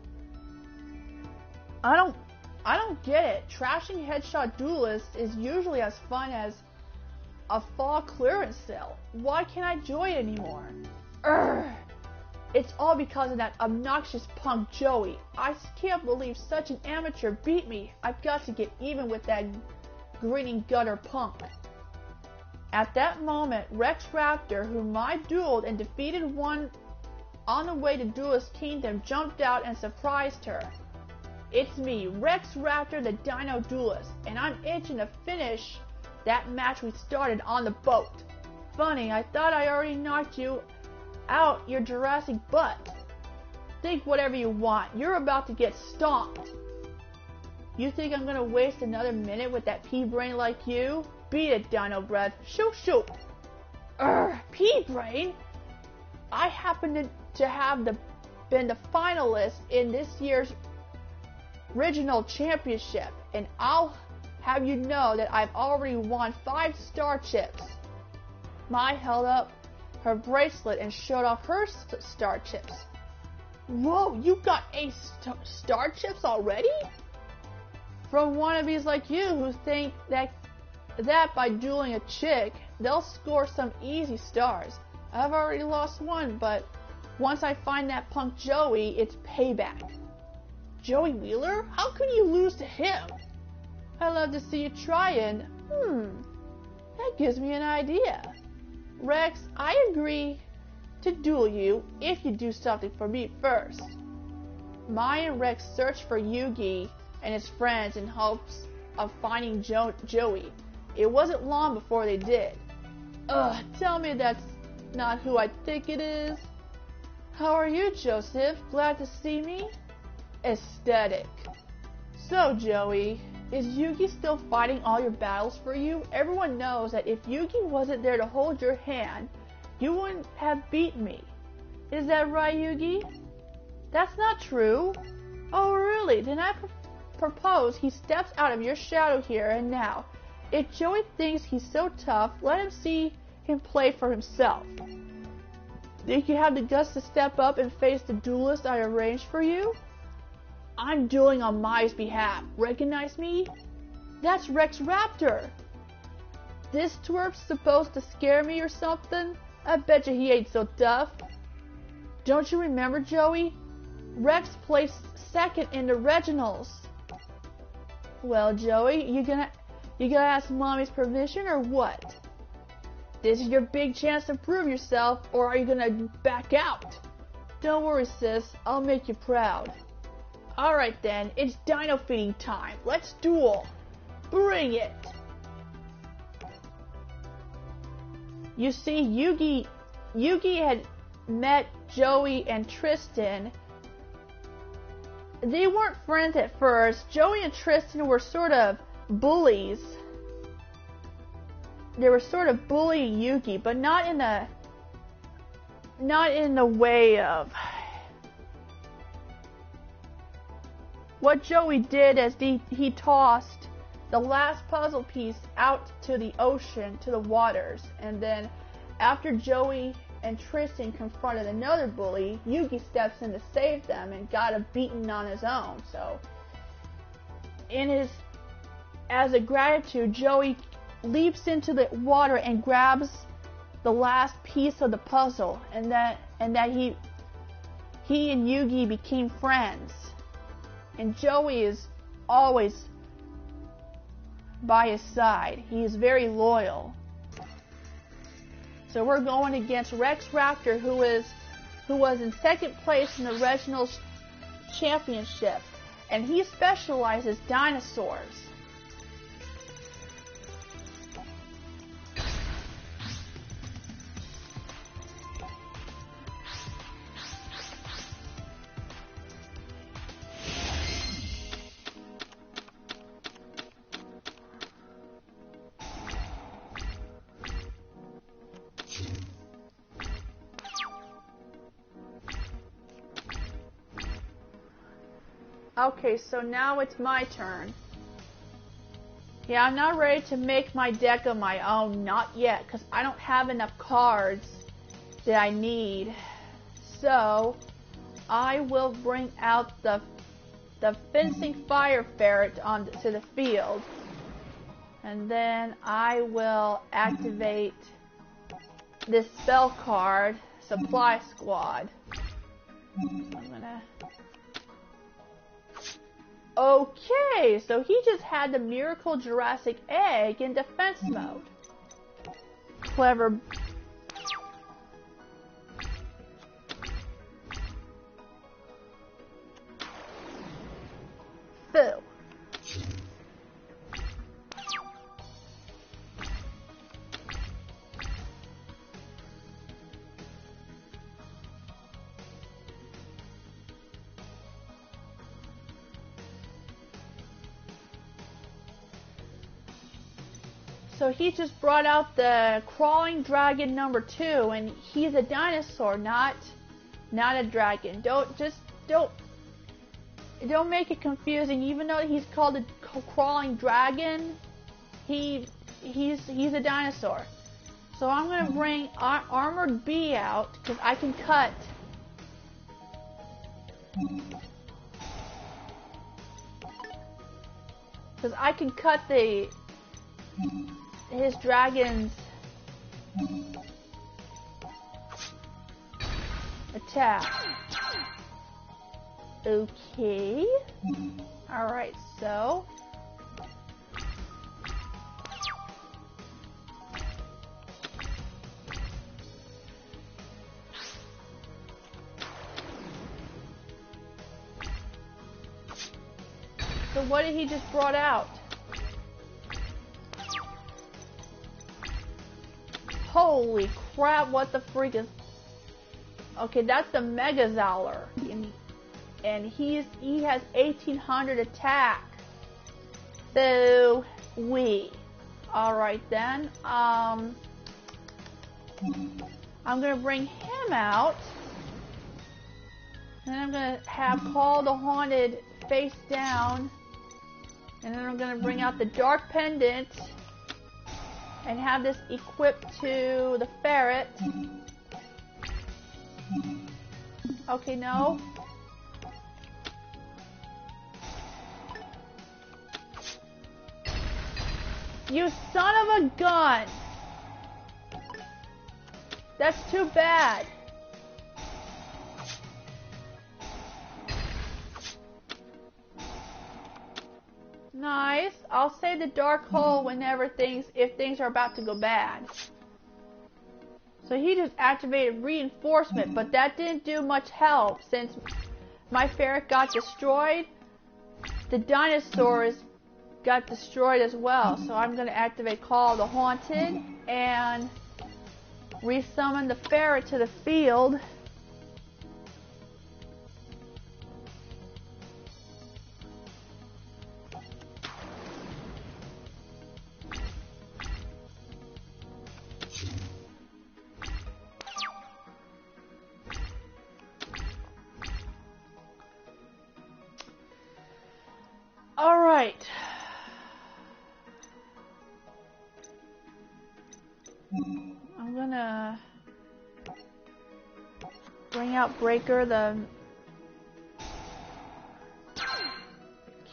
I don't get it. Trashing headshot duelists is usually as fun as a fall clearance sale. Why can't I enjoy it anymore? Urgh. It's all because of that obnoxious punk Joey. I can't believe such an amateur beat me. I've got to get even with that grinning gutter punk. At that moment, Rex Raptor, whom I dueled and defeated one on the way to Duelist Kingdom, jumped out and surprised her. It's me, Rex Raptor the Dino Duelist, and I'm itching to finish that match we started on the boat. Funny, I thought I already knocked you out your Jurassic butt. Think whatever you want, you're about to get stomped. You think I'm gonna waste another minute with that pea brain like you? Beat it, Dino Breath. Shoot, shoot. Pea brain? I happen to have been the finalist in this year's regional championship, and I'll have you know that I've already won 5 star chips. Mai held up her bracelet and showed off her star chips. Whoa, you got 8 star chips already? From wannabes like you who think that by dueling a chick, they'll score some easy stars. I've already lost 1, but once I find that punk Joey, it's payback. Joey Wheeler? How can you lose to him? I love to see you trying. That gives me an idea. Rex, I agree to duel you if you do something for me first. Mai and Rex searched for Yugi and his friends in hopes of finding Joey. It wasn't long before they did. Tell me that's not who I think it is. How are you, Joseph? Glad to see me? Aesthetic. So, Joey, is Yugi still fighting all your battles for you? Everyone knows that if Yugi wasn't there to hold your hand, you wouldn't have beaten me. Is that right, Yugi? That's not true. Oh, really? Then I propose he steps out of your shadow here and now. If Joey thinks he's so tough, let him see him play for himself. Think you have the guts to step up and face the duelist I arranged for you? I'm dueling on Mai's behalf. Recognize me? That's Rex Raptor. This twerp's supposed to scare me or something? I bet you he ain't so tough. Don't you remember, Joey? Rex placed second in the regionals. Well, Joey, you gonna ask Mommy's permission or what? This is your big chance to prove yourself, or are you gonna back out? Don't worry, sis. I'll make you proud. Alright then, it's dino feeding time. Let's duel. Bring it! You see, Yugi had met Joey and Tristan. They weren't friends at first. Joey and Tristan were sort of bullies. They were sort of bullying Yugi, but not in the way of... What Joey did is he tossed the last puzzle piece out to the ocean, to the waters, and then after Joey and Tristan confronted another bully, Yugi steps in to save them and got a beating on his own. So, as a gratitude, Joey leaps into the water and grabs the last piece of the puzzle, and that he and Yugi became friends. And Joey is always by his side. He is very loyal. So we're going against Rex Raptor, who was in second place in the Regionals Championship, and he specializes dinosaurs. Okay, so now it's my turn. Yeah, I'm not ready to make my deck of my own, not yet, because I don't have enough cards that I need. So, I will bring out the fencing fire ferret to the field. And then I will activate this spell card, Supply Squad. So I'm gonna... Okay, so he just had the Miracle Jurassic Egg in defense mode. Clever. Boo. So he just brought out the crawling dragon number 2, and he's a dinosaur, not a dragon. Don't make it confusing. Even though he's called a crawling dragon, he's a dinosaur. So I'm gonna bring Armored Bee out because I can cut. Because I can cut his dragon's attack. Okay. Alright, so what did he just brought out? Holy crap, what the freak is... Okay, that's the Megazowler. And he has 1800 attack. So, Alright then. I'm gonna bring him out. And then I'm gonna have Call the Haunted face down. And then I'm gonna bring out the Dark Pendant. And have this equipped to the ferret. Okay, no. You son of a gun! That's too bad. Nice. I'll say the dark hole whenever if things are about to go bad. So he just activated reinforcement, but that didn't do much help since my ferret got destroyed. The dinosaurs got destroyed as well. So I'm going to activate Call of the Haunted and resummon the ferret to the field. Alright. I'm gonna bring out Breaker, the...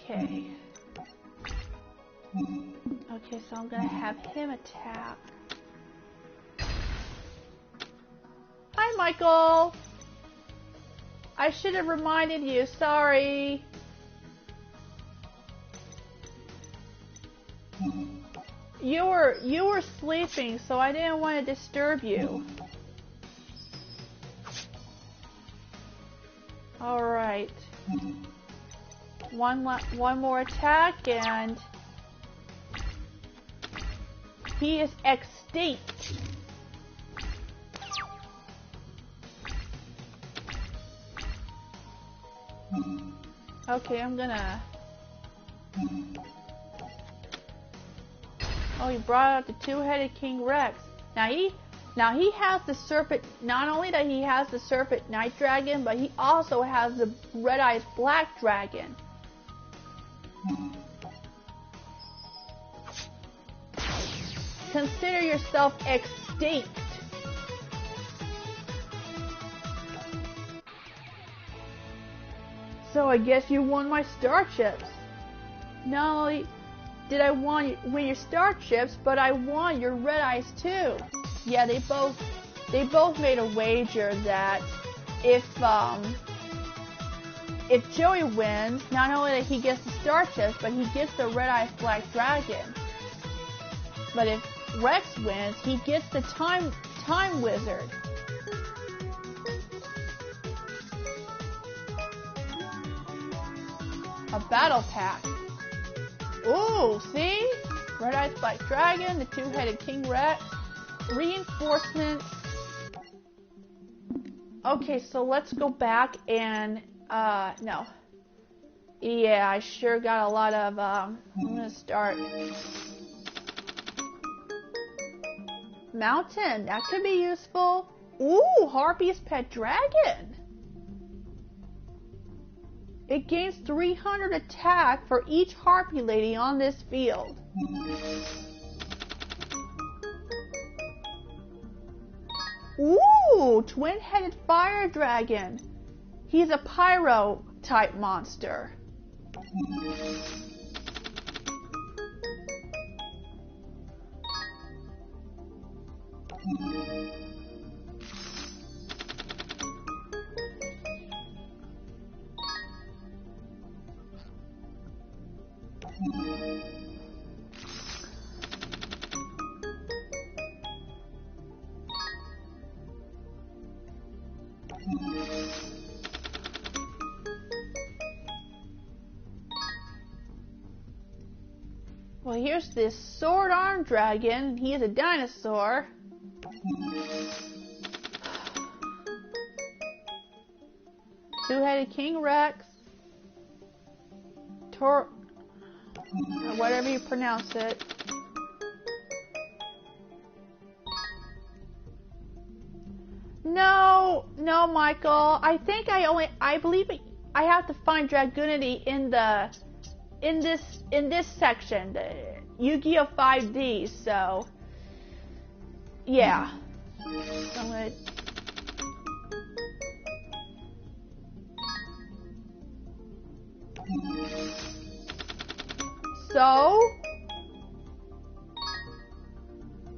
Okay. Okay, so I'm gonna have him attack. Hi, Michael. I should have reminded you. Sorry. You were sleeping, so I didn't want to disturb you. All right. One more attack, and he is extinct. Okay, I'm gonna. Oh, he brought out the two-headed King Rex. Now he has the serpent. Not only that he has the serpent night dragon, but he also has the red eyes black dragon. Consider yourself extinct. So I guess you won my star chips. Not only did I win your star chips, but I won your red eyes too. Yeah, they both made a wager that if Joey wins, not only that he gets the star chips, but he gets the red eyes black dragon. But if Rex wins, he gets the time wizard. A battle pack. Ooh, see? Red Eyes Black Dragon, the two-headed King Rex, reinforcements. Okay, so let's go back and, no. Yeah, I sure got a lot of, I'm gonna start. Mountain, that could be useful. Ooh, Harpy's Pet Dragon. It gains 300 attack for each Harpy Lady on this field. Ooh, twin-headed Fire Dragon. He's a Pyro type monster. Well, here's this sword arm dragon. He is a dinosaur. Two-headed King Rex. Or whatever you pronounce it. No, Michael. I think I believe I have to find Dragunity in this section, the Yu-Gi-Oh! 5D. So, yeah. So I'm gonna. So,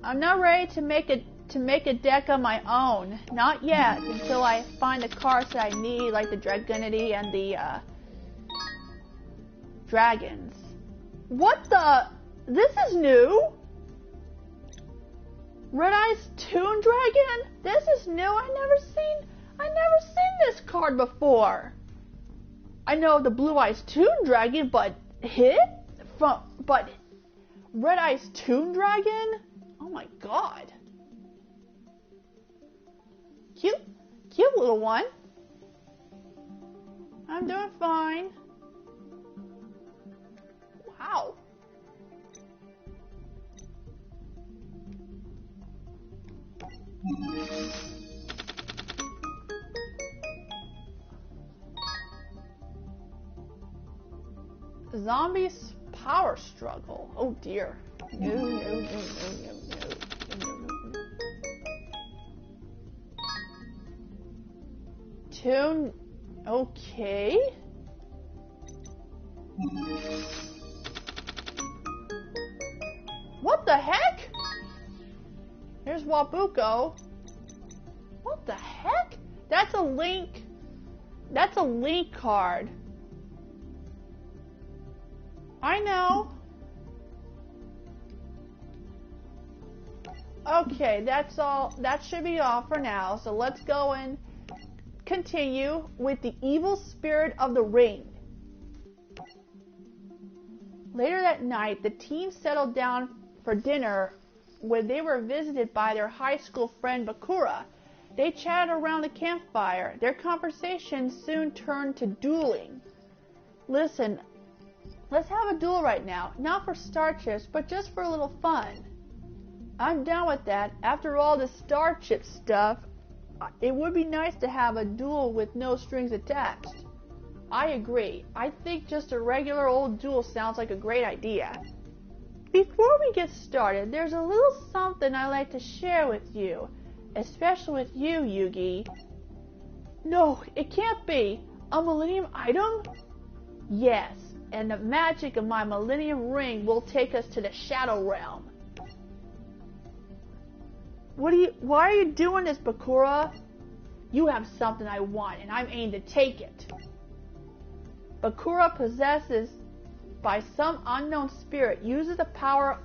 I'm not ready to make a deck on my own. Not yet, until I find the cards that I need, like the Dragunity and the dragons. What the? This is new. Red Eyes Toon Dragon? This is new. I never seen this card before. I know the Blue Eyes Toon Dragon, but Red Eyes Toon Dragon? Oh my god. Cute little one. I'm doing fine. Wow. Zombies power struggle. Oh dear. No. Toon. Okay. What the heck? Here's Wabuko. What the heck? That's a link. That's a link card. I know. Okay, that's all. That should be all for now. So let's go and continue with the evil spirit of the ring. Later that night, the team settled down for dinner where they were visited by their high school friend Bakura. They chatted around the campfire. Their conversation soon turned to dueling. Listen, let's have a duel right now. Not for starships, but just for a little fun. I'm down with that. After all this starship stuff, it would be nice to have a duel with no strings attached. I agree. I think just a regular old duel sounds like a great idea. Before we get started, there's a little something I'd like to share with you. Especially with you, Yugi. No, it can't be. A Millennium item? Yes, and the magic of my Millennium Ring will take us to the Shadow Realm. Why are you doing this, Bakura? You have something I want, and I'm aimed to take it. Bakura, possessed by some unknown spirit, uses the power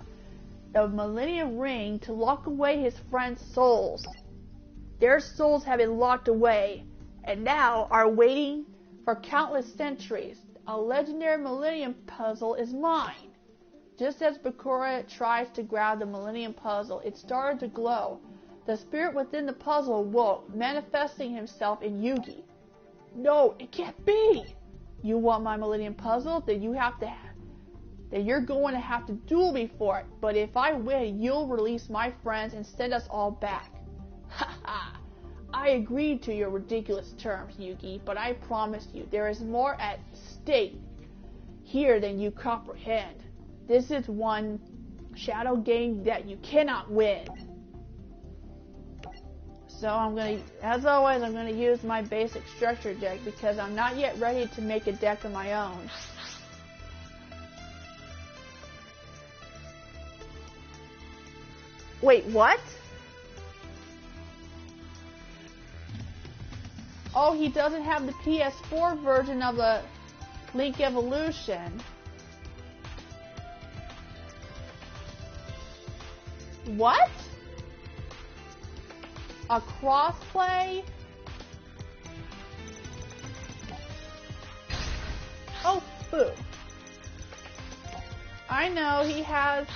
of Millennium Ring to lock away his friends' souls. Their souls have been locked away, and now are waiting for countless centuries. A legendary Millennium Puzzle is mine. Just as Bakura tries to grab the Millennium Puzzle, it started to glow. The spirit within the puzzle woke, manifesting himself in Yugi. No, it can't be! You want my Millennium Puzzle? Then you're going to have to duel me for it. But if I win, you'll release my friends and send us all back. Ha ha! I agreed to your ridiculous terms, Yugi, but I promise you, there is more at stake here than you comprehend. This is one shadow game that you cannot win. So as always, I'm gonna use my basic structure deck because I'm not yet ready to make a deck of my own. Wait, what? Oh, he doesn't have the PS4 version of the Link Evolution. What? A crossplay? Oh, boo. I know he has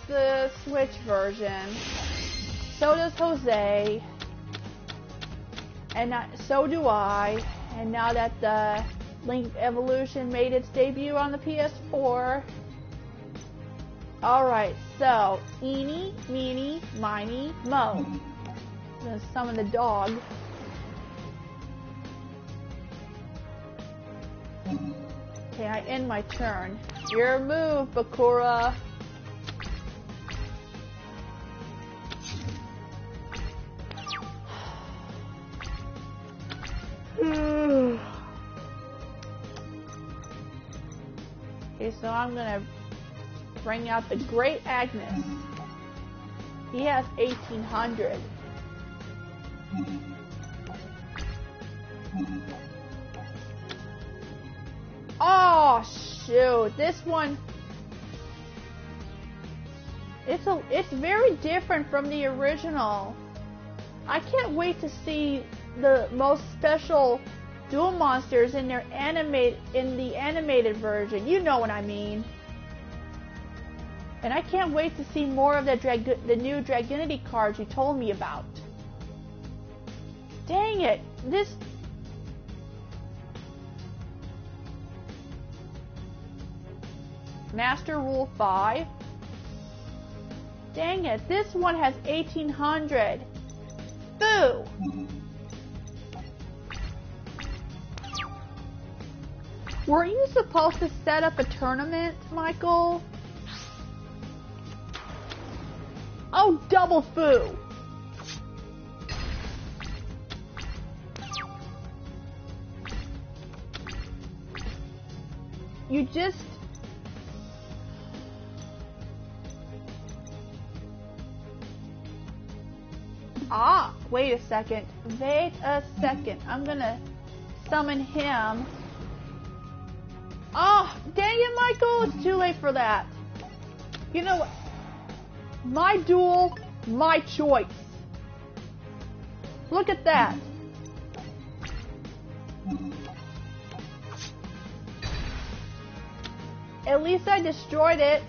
the Switch version. So does Jose. And so do I. And now that the Link Evolution made its debut on the PS4. Alright, so eeny, meeny, miny, mo. I'm gonna summon the dog. Okay, I end my turn. Your move, Bakura. Okay, so I'm gonna bring out the Great Agnes. He has 1800. Oh shoot! This one, it's very different from the original. I can't wait to see the most special duel monsters in the animated version. You know what I mean. And I can't wait to see more of the new Dragonity cards you told me about. Dang it! This... Master Rule 5? Dang it, this one has 1800. Boo! Weren't you supposed to set up a tournament, Michael? Oh, double foo! You just... Ah, Wait a second. Wait a second. I'm gonna summon him. Oh, dang it, Michael. It's too late for that. You know what? My duel, my choice. Look at that. At least I destroyed it.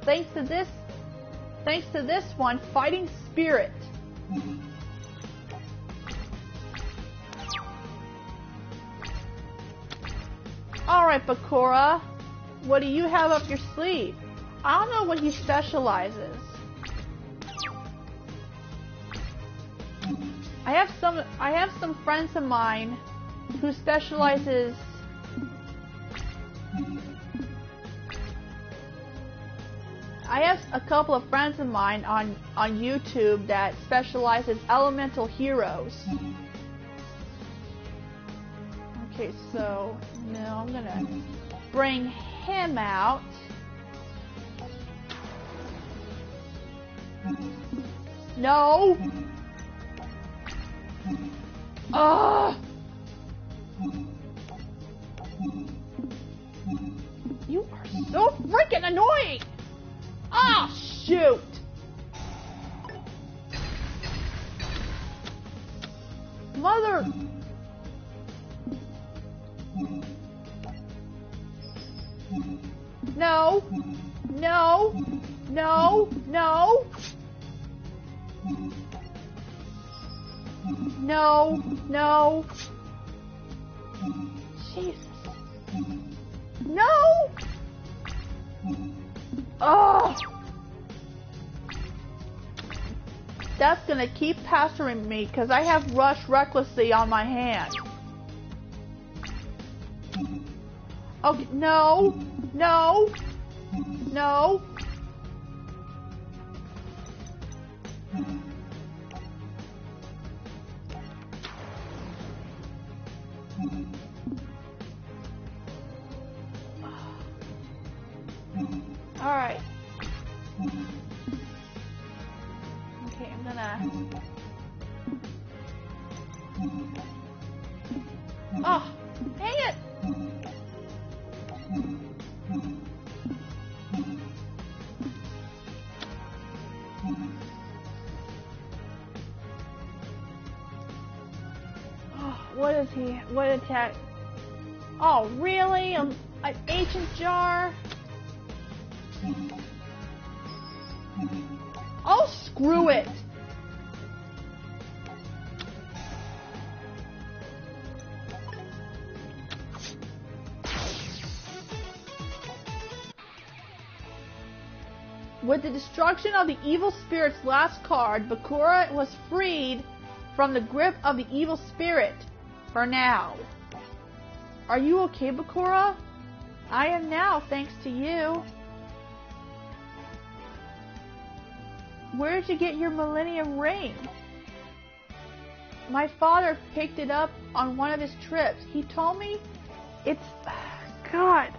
Thanks to this one, Fighting Spirit. Alright, Bakura. What do you have up your sleeve? I don't know what he specializes. I have some friends of mine who specializes I have a couple of friends of mine on YouTube that specializes elemental heroes. Okay, so now I'm gonna bring him out. No! Ugh! You are so freaking annoying! Ah, shoot! Mother... No! No! No! No! No! No! Jesus! No! Oh! That's gonna keep pestering me because I have Rush Recklessly on my hand. Okay, no! No! No! Alright. Okay, I'm gonna... Oh! Dang it! Oh, what is he? What attack? Oh, really? An ancient jar? Oh, screw it! With the destruction of the evil spirit's last card, Bakura was freed from the grip of the evil spirit. For now. Are you okay, Bakura? I am now, thanks to you. Where did you get your Millennium Ring? My father picked it up on one of his trips. He told me it's... God.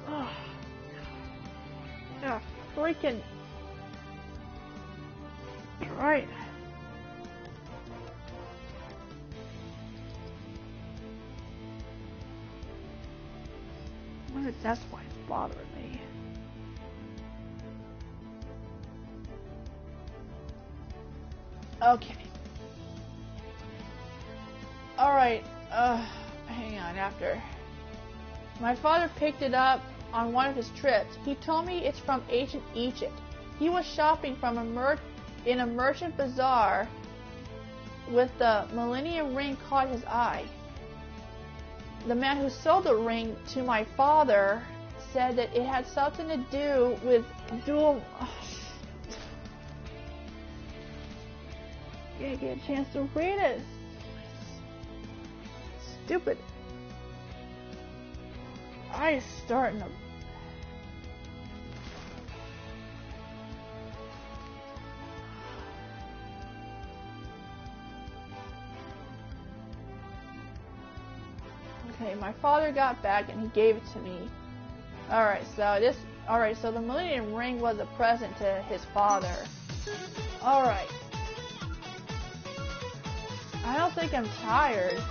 Oh. Yeah, freaking... Right. I wonder if that's why it's bothering me. Okay. Alright, hang on, after. My father picked it up on one of his trips. He told me it's from ancient Egypt. He was shopping from in a merchant bazaar with the Millennium Ring caught his eye. The man who sold the ring to my father said that it had something to do with Duel. Can't get a chance to read it. Stupid. I starting to... Okay, my father got back and he gave it to me. Alright, so the Millennium Ring was a present to his father. Alright. I don't think I'm tired.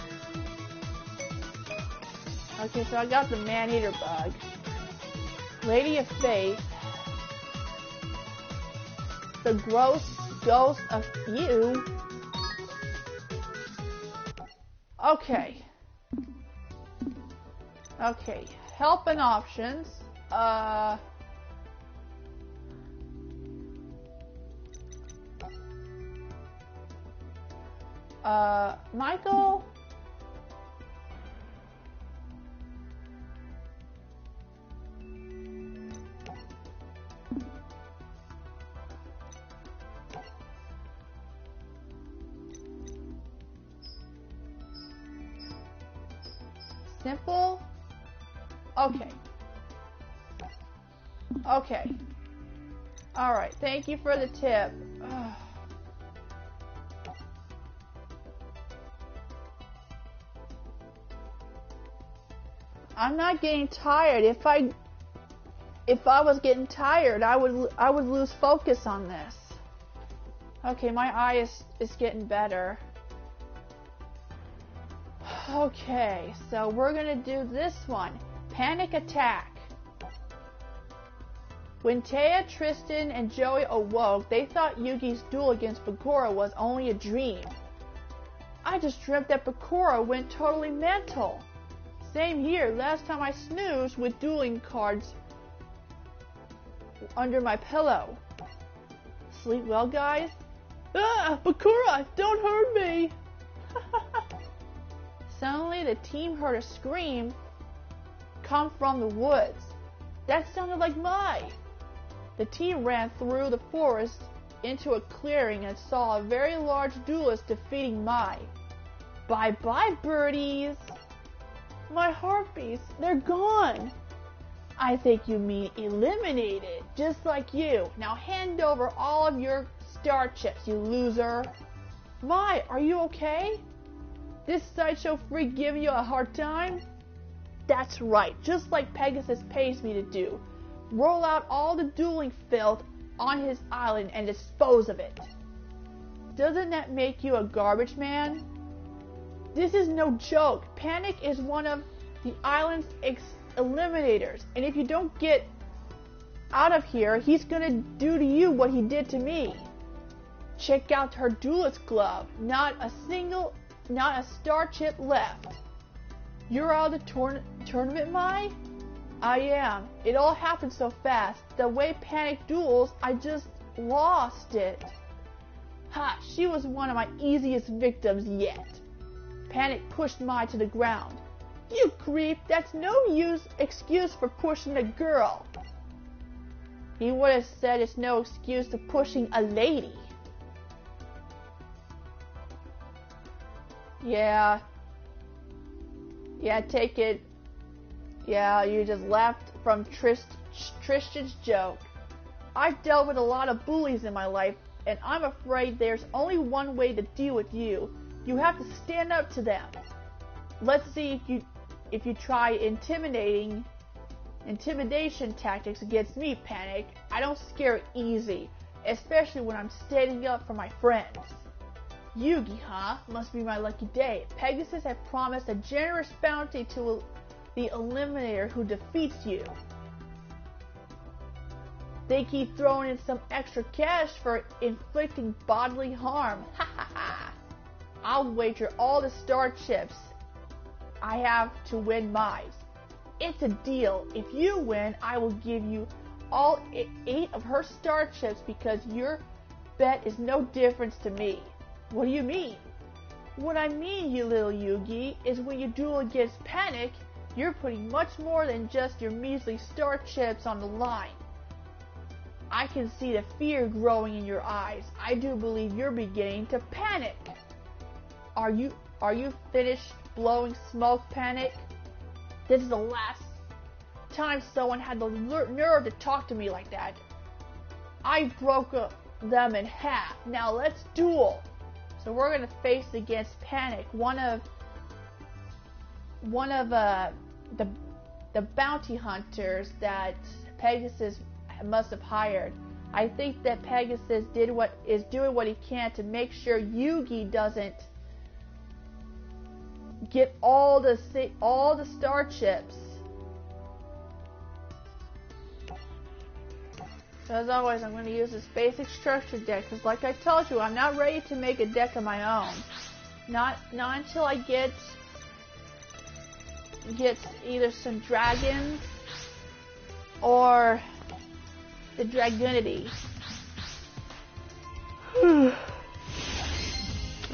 Okay, so I got the Man-Eater bug. Lady of Faith. The gross ghost of you. Okay. Okay. Help and options. Michael? Simple? Okay. Okay. Alright, thank you for the tip. Ugh. I'm not getting tired. If I was getting tired, I would lose focus on this. Okay, my eye is getting better. Okay, so we're gonna do this one. Panic Attack. When Taya, Tristan, and Joey awoke, they thought Yugi's duel against Bakura was only a dream. I just dreamt that Bakura went totally mental. Same here, last time I snoozed with dueling cards under my pillow. Sleep well, guys? Ah, Bakura, don't hurt me! Suddenly, the team heard a scream come from the woods. That sounded like Mai. The team ran through the forest into a clearing and saw a very large duelist defeating Mai. Bye-bye, birdies. My heartbeats, they're gone. I think you mean eliminated, just like you. Now hand over all of your star chips, you loser. Mai, are you okay? This sideshow freak giving you a hard time? That's right, just like Pegasus pays me to do. Roll out all the dueling filth on his island and dispose of it. Doesn't that make you a garbage man? This is no joke. Panic is one of the island's eliminators, and if you don't get out of here, he's gonna do to you what he did to me. Check out her duelist glove. Not a star chip left. You're out of the tournament, Mai? I am. It all happened so fast. The way Panic duels, I just lost it. Ha! She was one of my easiest victims yet. Panic pushed Mai to the ground. You creep! That's no excuse for pushing a girl. He would have said it's no excuse to pushing a lady. Yeah, take it. Yeah, you just laughed from Tristan's joke. I've dealt with a lot of bullies in my life, and I'm afraid there's only one way to deal with you. You have to stand up to them. Let's see if you try intimidation tactics against me, Panic. I don't scare easy, especially when I'm standing up for my friends. Yugi, huh? Must be my lucky day. Pegasus had promised a generous bounty to the eliminator who defeats you. They keep throwing in some extra cash for inflicting bodily harm. Ha ha ha. I'll wager all the star chips I have to win Mai's. It's a deal. If you win, I will give you all 8 of her star chips because your bet is no difference to me. What do you mean? What I mean, you little Yugi, is when you duel against Panic, you're putting much more than just your measly star chips on the line. I can see the fear growing in your eyes. I do believe you're beginning to panic. Are you finished blowing smoke, Panic? This is the last time someone had the nerve to talk to me like that. I broke them in half. Now let's duel. So we're going to face against Panic, one of one of the bounty hunters that Pegasus must have hired. I think that Pegasus is doing what he can to make sure Yugi doesn't get all the star chips. So as always, I'm going to use this basic structure deck because, like I told you, I'm not ready to make a deck of my own. Not until I get either some dragons or the Dragunity.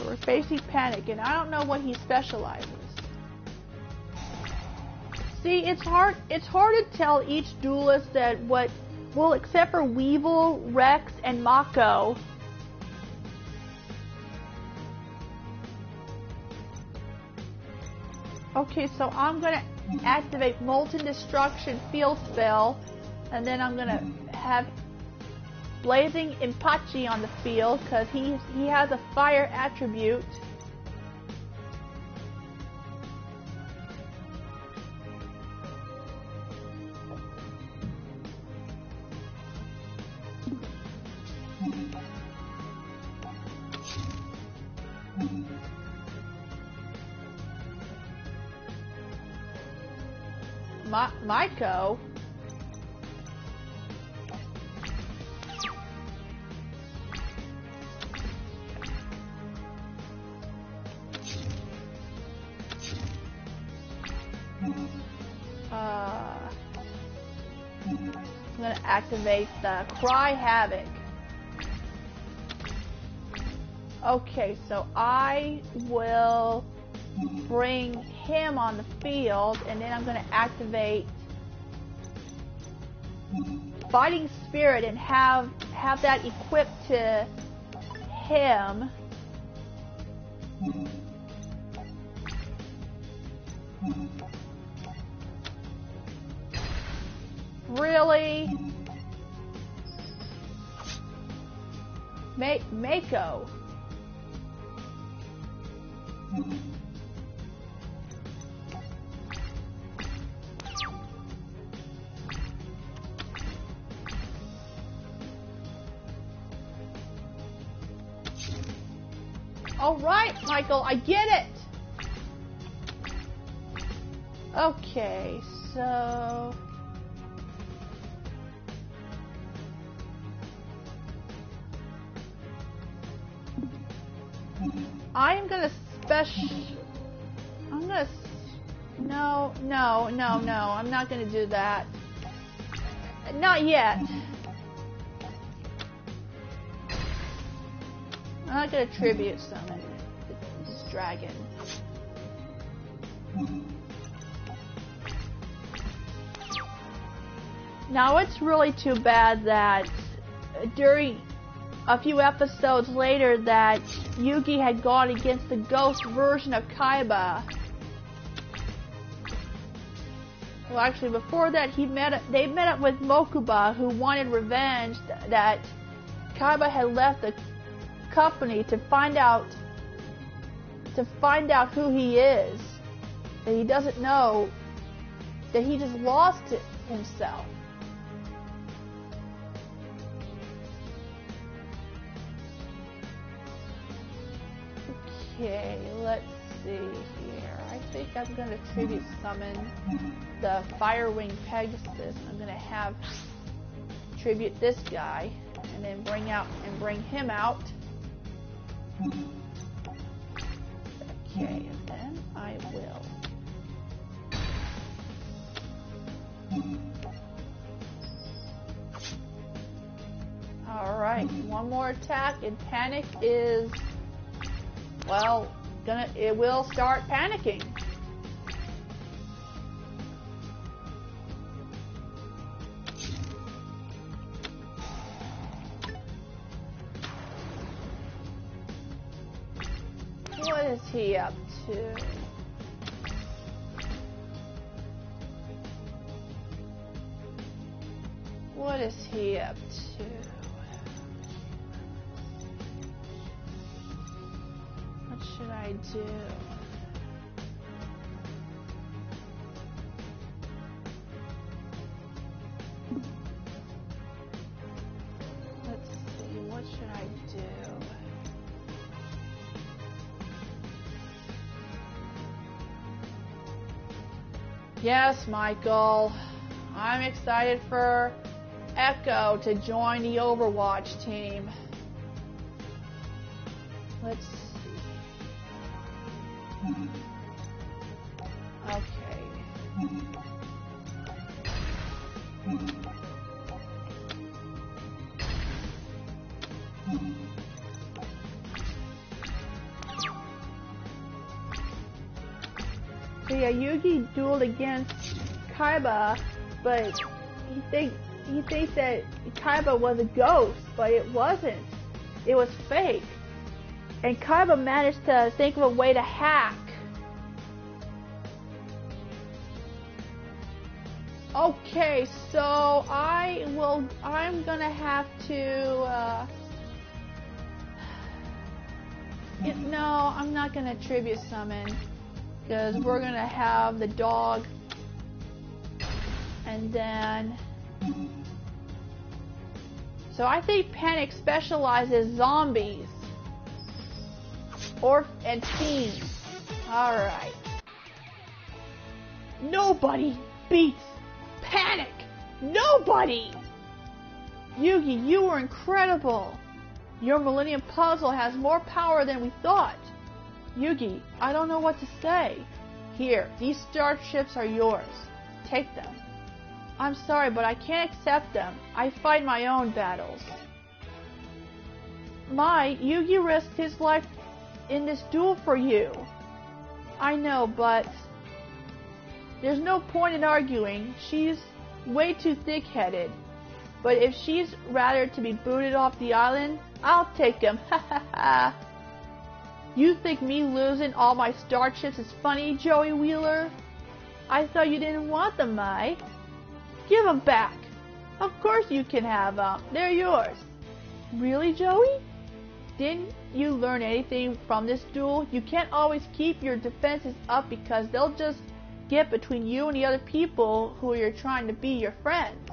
We're facing Panic, and I don't know what he specializes. See, it's hard to tell each duelist that what. Well, except for Weevil, Rex, and Mako. Okay, so I'm gonna activate Molten Destruction field spell, and then I'm gonna have Blazing Impachi on the field because he has a fire attribute. Maiko. I'm gonna activate the Cry Havoc. Okay, so I will bring him on the field, and then I'm going to activate Fighting Spirit and have that equipped to him. Really? Mako. All right, Michael, I get it. Okay, so I'm gonna no, I'm not gonna do that. Not yet. I'm not gonna tribute summon this dragon. Now it's really too bad that during a few episodes later that Yugi had gone against the ghost version of Kaiba. Well, actually, before that, they met up with Mokuba, who wanted revenge that Kaiba had left the company to find out who he is. That he doesn't know that he just lost himself. Okay, let's see here. I think I'm going to tribute summon the Firewing Pegasus. I'm going to have tribute this guy and then bring him out. Okay, and then I will. Alright, one more attack, and Panic is, well, it will start panicking. What is he up to? What is he up to? What should I do? Yes, Michael. I'm excited for Echo to join the Overwatch team. Let's see. Okay. So yeah, Yugi dueled against Kaiba, but he thinks that Kaiba was a ghost, but it wasn't. It was fake. And Kaiba managed to think of a way to hack. Okay, so I'm gonna have to, no, I'm not gonna tribute summon, because we're gonna have the dog, and then, so I think Panic specializes zombies, and fiends. Alright. Nobody beats Panic! Nobody! Yugi, you were incredible! Your Millennium Puzzle has more power than we thought. Yugi, I don't know what to say. Here, these starships are yours. Take them. I'm sorry, but I can't accept them. I fight my own battles. Yugi risked his life in this duel for you. I know, but there's no point in arguing. She's way too thick-headed. But if she's rather to be booted off the island, I'll take him. Ha ha ha. You think me losing all my starships is funny, Joey Wheeler? I thought you didn't want them, Mai. Give them back. Of course you can have them. They're yours. Really, Joey? Didn't you learn anything from this duel? You can't always keep your defenses up because they'll just get between you and the other people who you're trying to be your friends.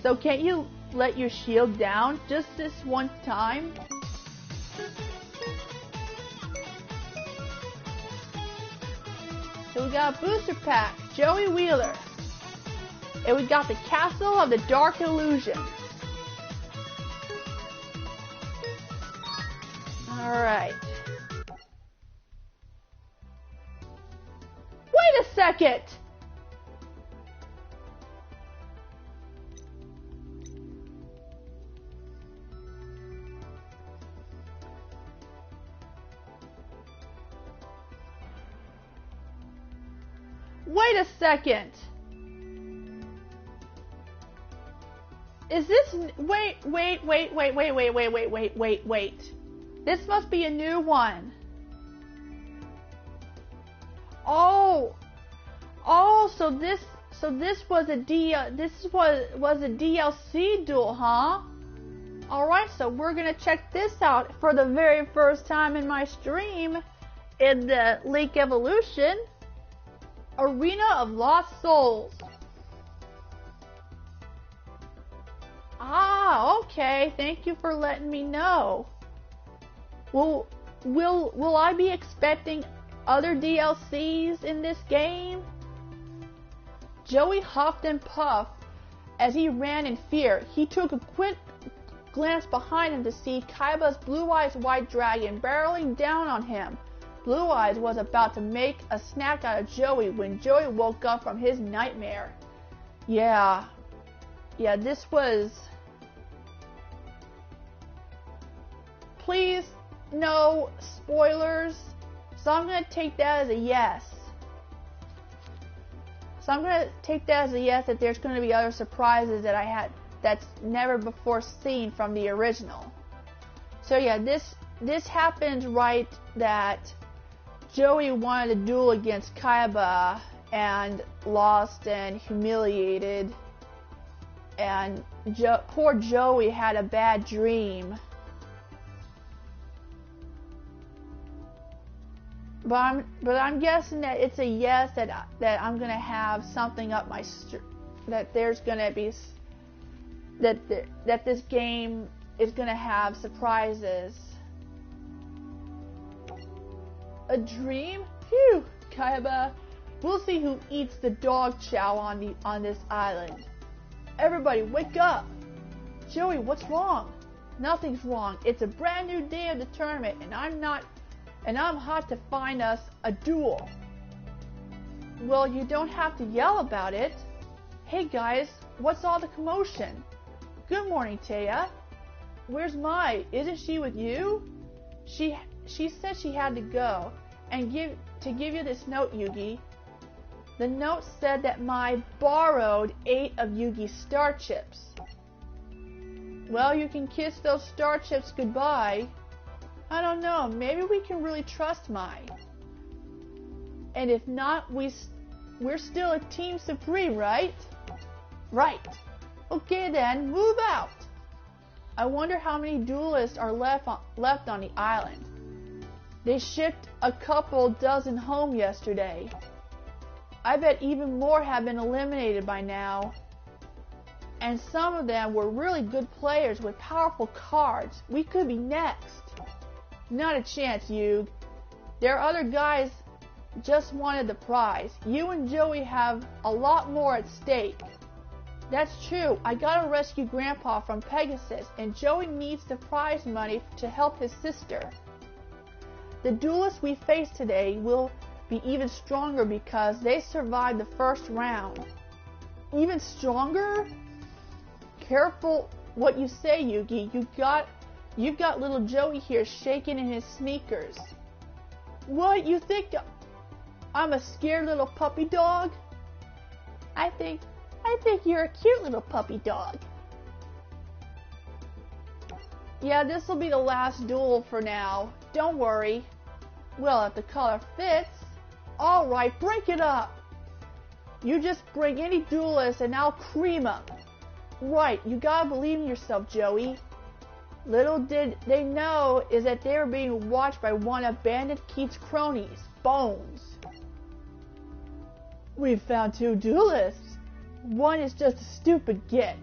So can't you let your shield down just this one time? So we got a booster pack, Joey Wheeler. And we got the Castle of the Dark Illusion. Alright. Wait a second! Wait a second! Is this... Wait. This must be a new one. Oh, so this was a DLC duel, huh? All right, so we're gonna check this out for the very first time in my stream in the Link Evolution Arena of Lost Souls. Ah, okay. Thank you for letting me know. Will I be expecting other DLCs in this game? Joey huffed and puffed as he ran in fear. He took a quick glance behind him to see Kaiba's Blue Eyes White Dragon barreling down on him. Blue Eyes was about to make a snack out of Joey when Joey woke up from his nightmare. Yeah, this was... Please, no spoilers. So I'm going to take that as a yes. So I'm going to take that as a yes that there's going to be other surprises that I had that's never before seen from the original. So yeah, this happened right that Joey wanted to duel against Kaiba and lost and humiliated, and poor Joey had a bad dream. But I'm guessing that it's a yes that I'm gonna have something up my that there's gonna be that this game is gonna have surprises. A dream? Phew, Kaiba, We'll see who eats the dog chow on this island. Everybody, wake up! Joey, what's wrong? Nothing's wrong. It's a brand new day of the tournament, and I'm hot to find us a duel. Well, you don't have to yell about it. Hey guys, what's all the commotion? Good morning, Taya. Where's Mai? Isn't she with you? She said she had to go and give you this note, Yugi. The note said that Mai borrowed 8 of Yugi's star chips. Well, you can kiss those star chips goodbye. I don't know, maybe we can really trust Mai. And if not, we're still a team supreme, right? Right. Okay then, move out. I wonder how many duelists are left on the island. They shipped a couple dozen home yesterday. I bet even more have been eliminated by now. And some of them were really good players with powerful cards. We could be next. Not a chance, Yug. Their other guys just wanted the prize. You and Joey have a lot more at stake. That's true. I gotta rescue Grandpa from Pegasus, and Joey needs the prize money to help his sister. The duelists we face today will be even stronger because they survived the first round. Even stronger? Careful what you say, Yugi. You've got little Joey here shaking in his sneakers. What, you think I'm a scared little puppy dog? I think you're a cute little puppy dog. Yeah, this will be the last duel for now. Don't worry. Well, if the color fits. Alright, break it up. You just bring any duelist and I'll cream them. Right, you gotta believe in yourself, Joey. Little did they know is that they were being watched by one of Bandit Keith's cronies, Bones. We've found 2 duelists. One is just a stupid git,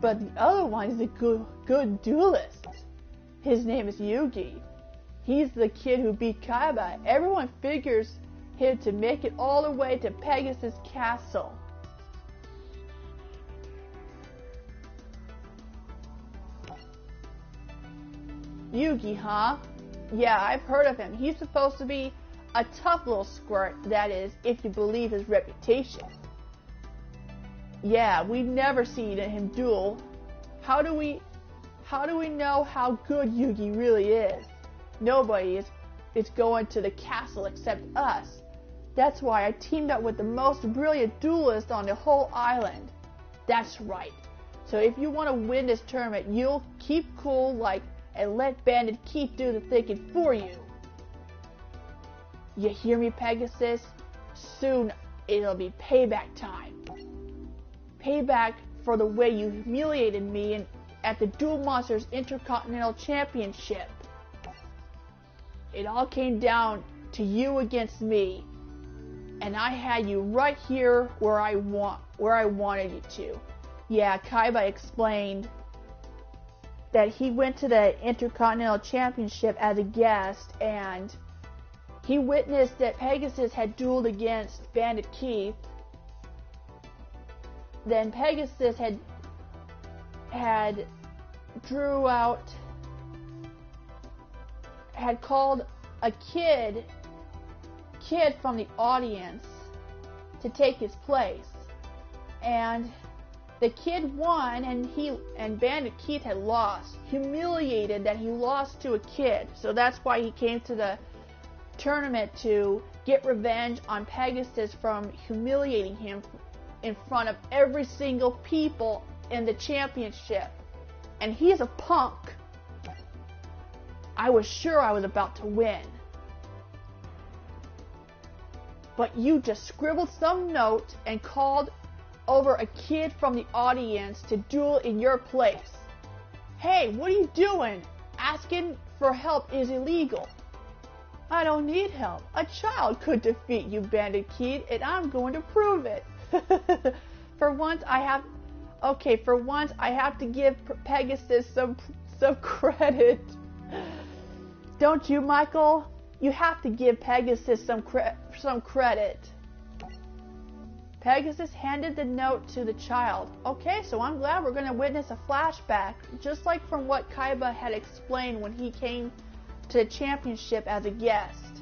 but the other one is a good duelist. His name is Yugi. He's the kid who beat Kaiba. Everyone figures him to make it all the way to Pegasus Castle. Yugi, huh? Yeah, I've heard of him. He's supposed to be a tough little squirt, that is, if you believe his reputation. Yeah, we've never seen him duel. How do we know how good Yugi really is? Nobody is going to the castle except us. That's why I teamed up with the most brilliant duelist on the whole island. That's right. So if you want to win this tournament, you'll keep cool and let Bandit Keith do the thinking for you. You hear me, Pegasus? Soon it'll be payback time. Payback for the way you humiliated me at the Duel Monsters Intercontinental Championship. It all came down to you against me, and I had you right here where I wanted you to. Yeah, Kaiba explained that he went to the Intercontinental Championship as a guest, and he witnessed that Pegasus had dueled against Bandit Keith. Then Pegasus had called a kid from the audience to take his place, and the kid won, and Bandit Keith had lost, humiliated that he lost to a kid. So that's why he came to the tournament, to get revenge on Pegasus from humiliating him in front of every single people in the championship. And he's a punk. I was sure I was about to win. But you just scribbled some note and called over a kid from the audience to duel in your place. Hey, what are you doing? Asking for help is illegal. I don't need help. A child could defeat you, Bandit Keith, and I'm going to prove it. For once I have to give Pegasus some credit. Don't you, Michael? You have to give Pegasus some credit. Pegasus handed the note to the child. Okay, so I'm glad we're going to witness a flashback, just like from what Kaiba had explained when he came to the championship as a guest.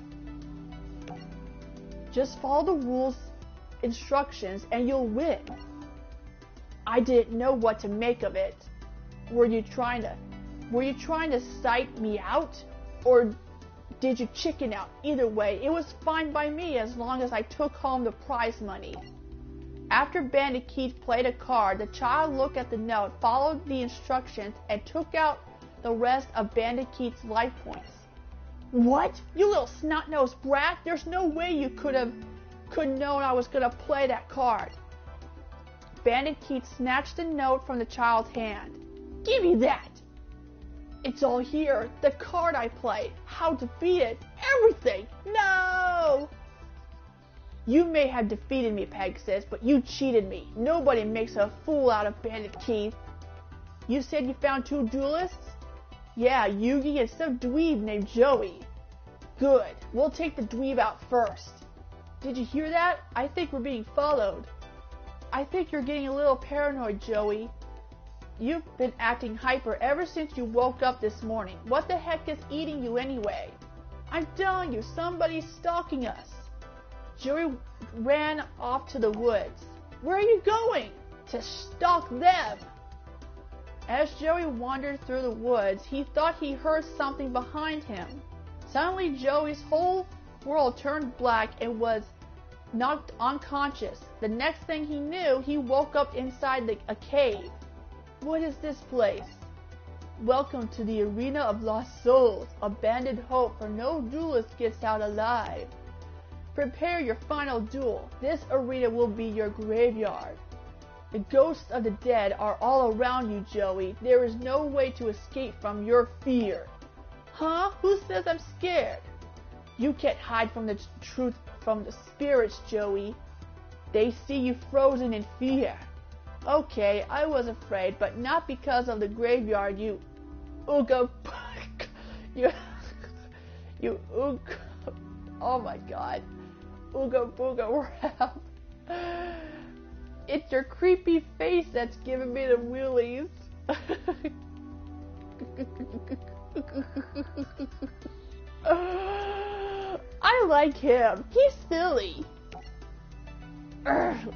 Just follow the rules, instructions, and you'll win. I didn't know what to make of it. Were you trying to psych me out? Or did you chicken out? Either way, it was fine by me as long as I took home the prize money. After Bandit Keith played a card, the child looked at the note, followed the instructions, and took out the rest of Bandit Keith's life points. What? You little snot-nosed brat! There's no way you could known I was gonna play that card. Bandit Keith snatched the note from the child's hand. Give me that! It's all here. The card I played. How to beat it. Everything. No! You may have defeated me, Pegasus, but you cheated me. Nobody makes a fool out of Bandit Keith. You said you found 2 duelists? Yeah, Yugi and some dweeb named Joey. Good. We'll take the dweeb out first. Did you hear that? I think we're being followed. I think you're getting a little paranoid, Joey. You've been acting hyper ever since you woke up this morning. What the heck is eating you anyway? I'm telling you, somebody's stalking us. Joey ran off to the woods. Where are you going? To stalk them. As Joey wandered through the woods, he thought he heard something behind him. Suddenly, Joey's whole world turned black and was knocked unconscious. The next thing he knew, he woke up inside a cave. What is this place? Welcome to the Arena of Lost Souls, abandoned hope for no duelist gets out alive. Prepare your final duel. This arena will be your graveyard. The ghosts of the dead are all around you, Joey. There is no way to escape from your fear. Huh? Who says I'm scared? You can't hide from the truth from the spirits, Joey. They see you frozen in fear. Okay, I was afraid, but not because of the graveyard, you ooga you ooga, oh my god, ooga booga wrap. It's your creepy face that's giving me the willies. I like him. He's silly.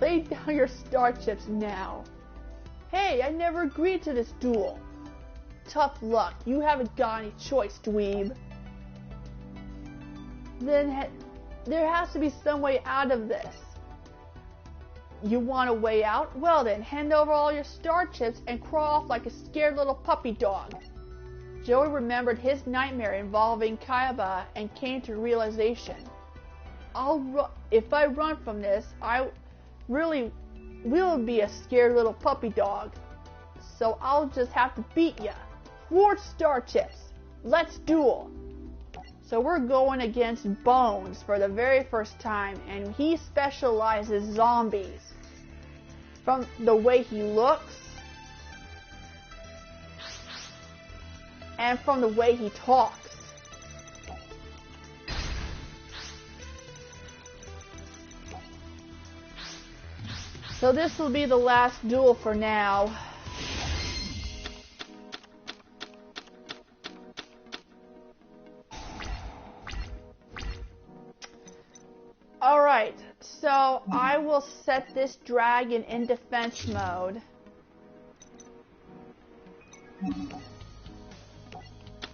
Lay down your star chips now. Hey, I never agreed to this duel. Tough luck. You haven't got any choice, dweeb. Then there has to be some way out of this. You want a way out? Well then, hand over all your star chips and crawl off like a scared little puppy dog. Joey remembered his nightmare involving Kaiba and came to realization. If I run from this, I really will be a scared little puppy dog. So I'll just have to beat ya. 4 star chips. Let's duel. So we're going against Bones for the very first time, and he specializes zombies. From the way he looks, and from the way he talks. So this will be the last duel for now. Alright, so I will set this dragon in defense mode.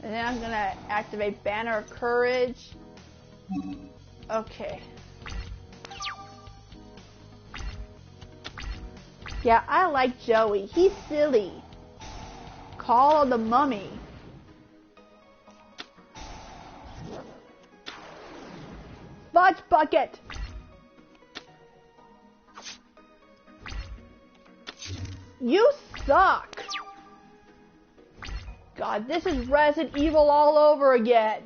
And then I'm gonna activate Banner of Courage. Okay. Yeah, I like Joey. He's silly. Call of the Mummy. Fudge Bucket! You suck! God, this is Resident Evil all over again.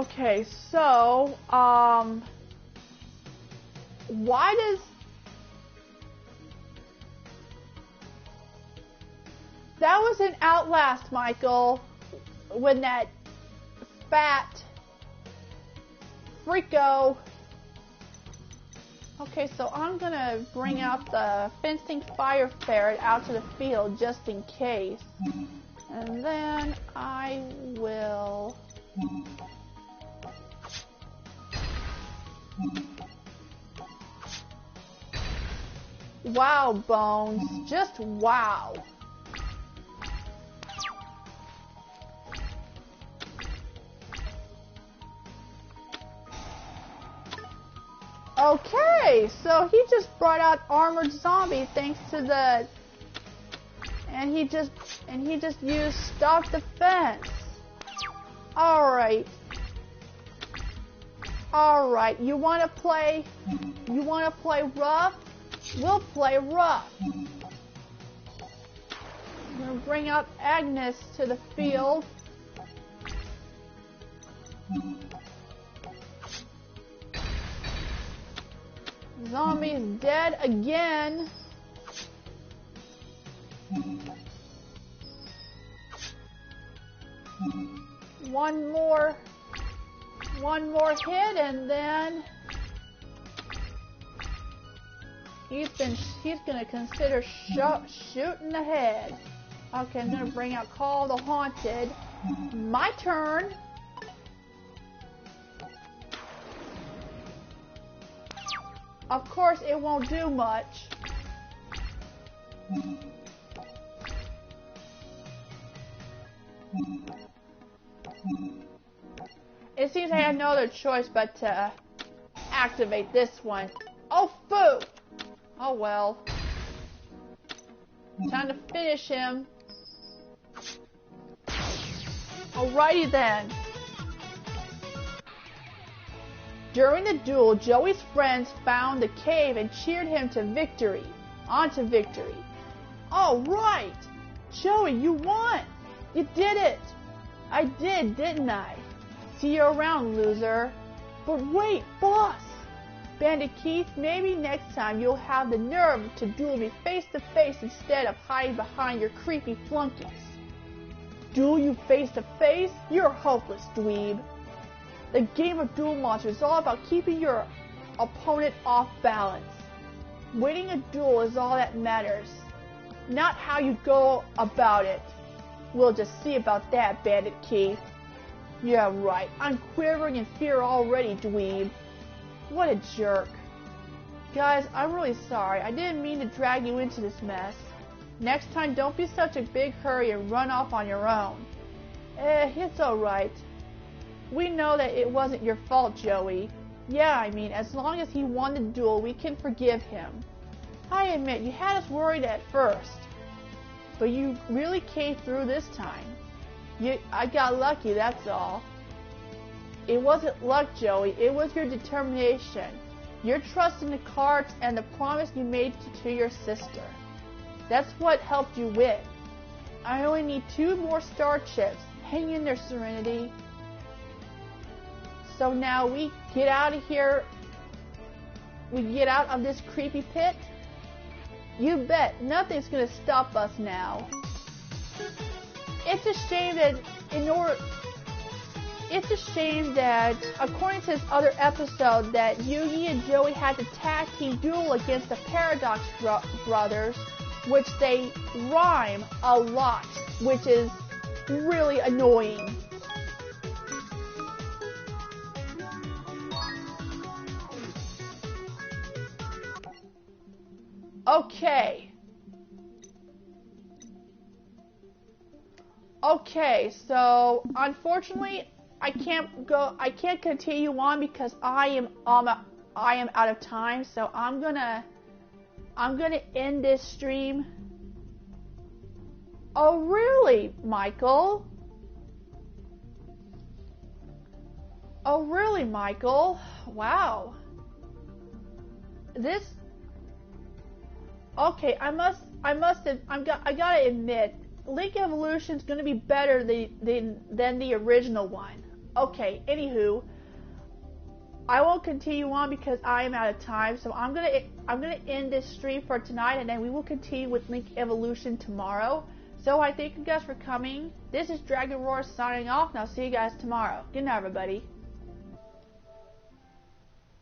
Okay, so, why does... That was in Outlast, Michael, when that fat Freako... Okay, so I'm gonna bring out the fencing fire ferret out to the field just in case. And then I will... Wow, Bones. Just wow. Okay, so he just brought out armored zombie thanks to the... And he just used stop defense. Alright. Alright, you wanna play rough? We'll play rough. I'm gonna bring out Agnes to the field. Zombie's dead again. One more hit and then he's gonna consider shooting ahead. Okay, I'm gonna bring out Call the Haunted. My turn. Of course, it won't do much. It seems I have no other choice but to activate this one. Oh, foo! Oh well. Time to finish him. Alrighty then. During the duel, Joey's friends found the cave and cheered him to victory. On to victory. Alright! Joey, you won! You did it! I did, didn't I? See you around, loser. But wait, boss! Bandit Keith, maybe next time you'll have the nerve to duel me face to face instead of hiding behind your creepy flunkies. Duel you face to face? You're hopeless, dweeb. The game of Duel Monsters is all about keeping your opponent off balance. Winning a duel is all that matters, not how you go about it. We'll just see about that, Bandit Keith. Yeah, right. I'm quivering in fear already, dweeb. What a jerk. Guys, I'm really sorry. I didn't mean to drag you into this mess. Next time, don't be such a big hurry and run off on your own. It's alright. We know that it wasn't your fault, Joey. Yeah, I mean, as long as he won the duel, we can forgive him. I admit, you had us worried at first. But you really came through this time. I got lucky, that's all. It wasn't luck, Joey. It was your determination. Your trust in the cards and the promise you made to your sister. That's what helped you win. I only need 2 more star chips. Hang in there, Serenity. So now we get out of here. We get out of this creepy pit. You bet. Nothing's going to stop us now. It's a shame that according to this other episode that Yugi and Joey had to tag team duel against the Paradox brothers, which they rhyme a lot, which is really annoying. Okay, so unfortunately I can't continue on because I am out of time, so I'm gonna end this stream. Oh really, Michael? Oh really, Michael? Wow. This... Okay, I gotta admit, Link Evolution's gonna be better than the original one. Okay, anywho, I won't continue on because I am out of time, so I'm gonna end this stream for tonight, and then we will continue with Link Evolution tomorrow. So I thank you guys for coming. This is Dragon Roar signing off, and I'll see you guys tomorrow. Good night, everybody.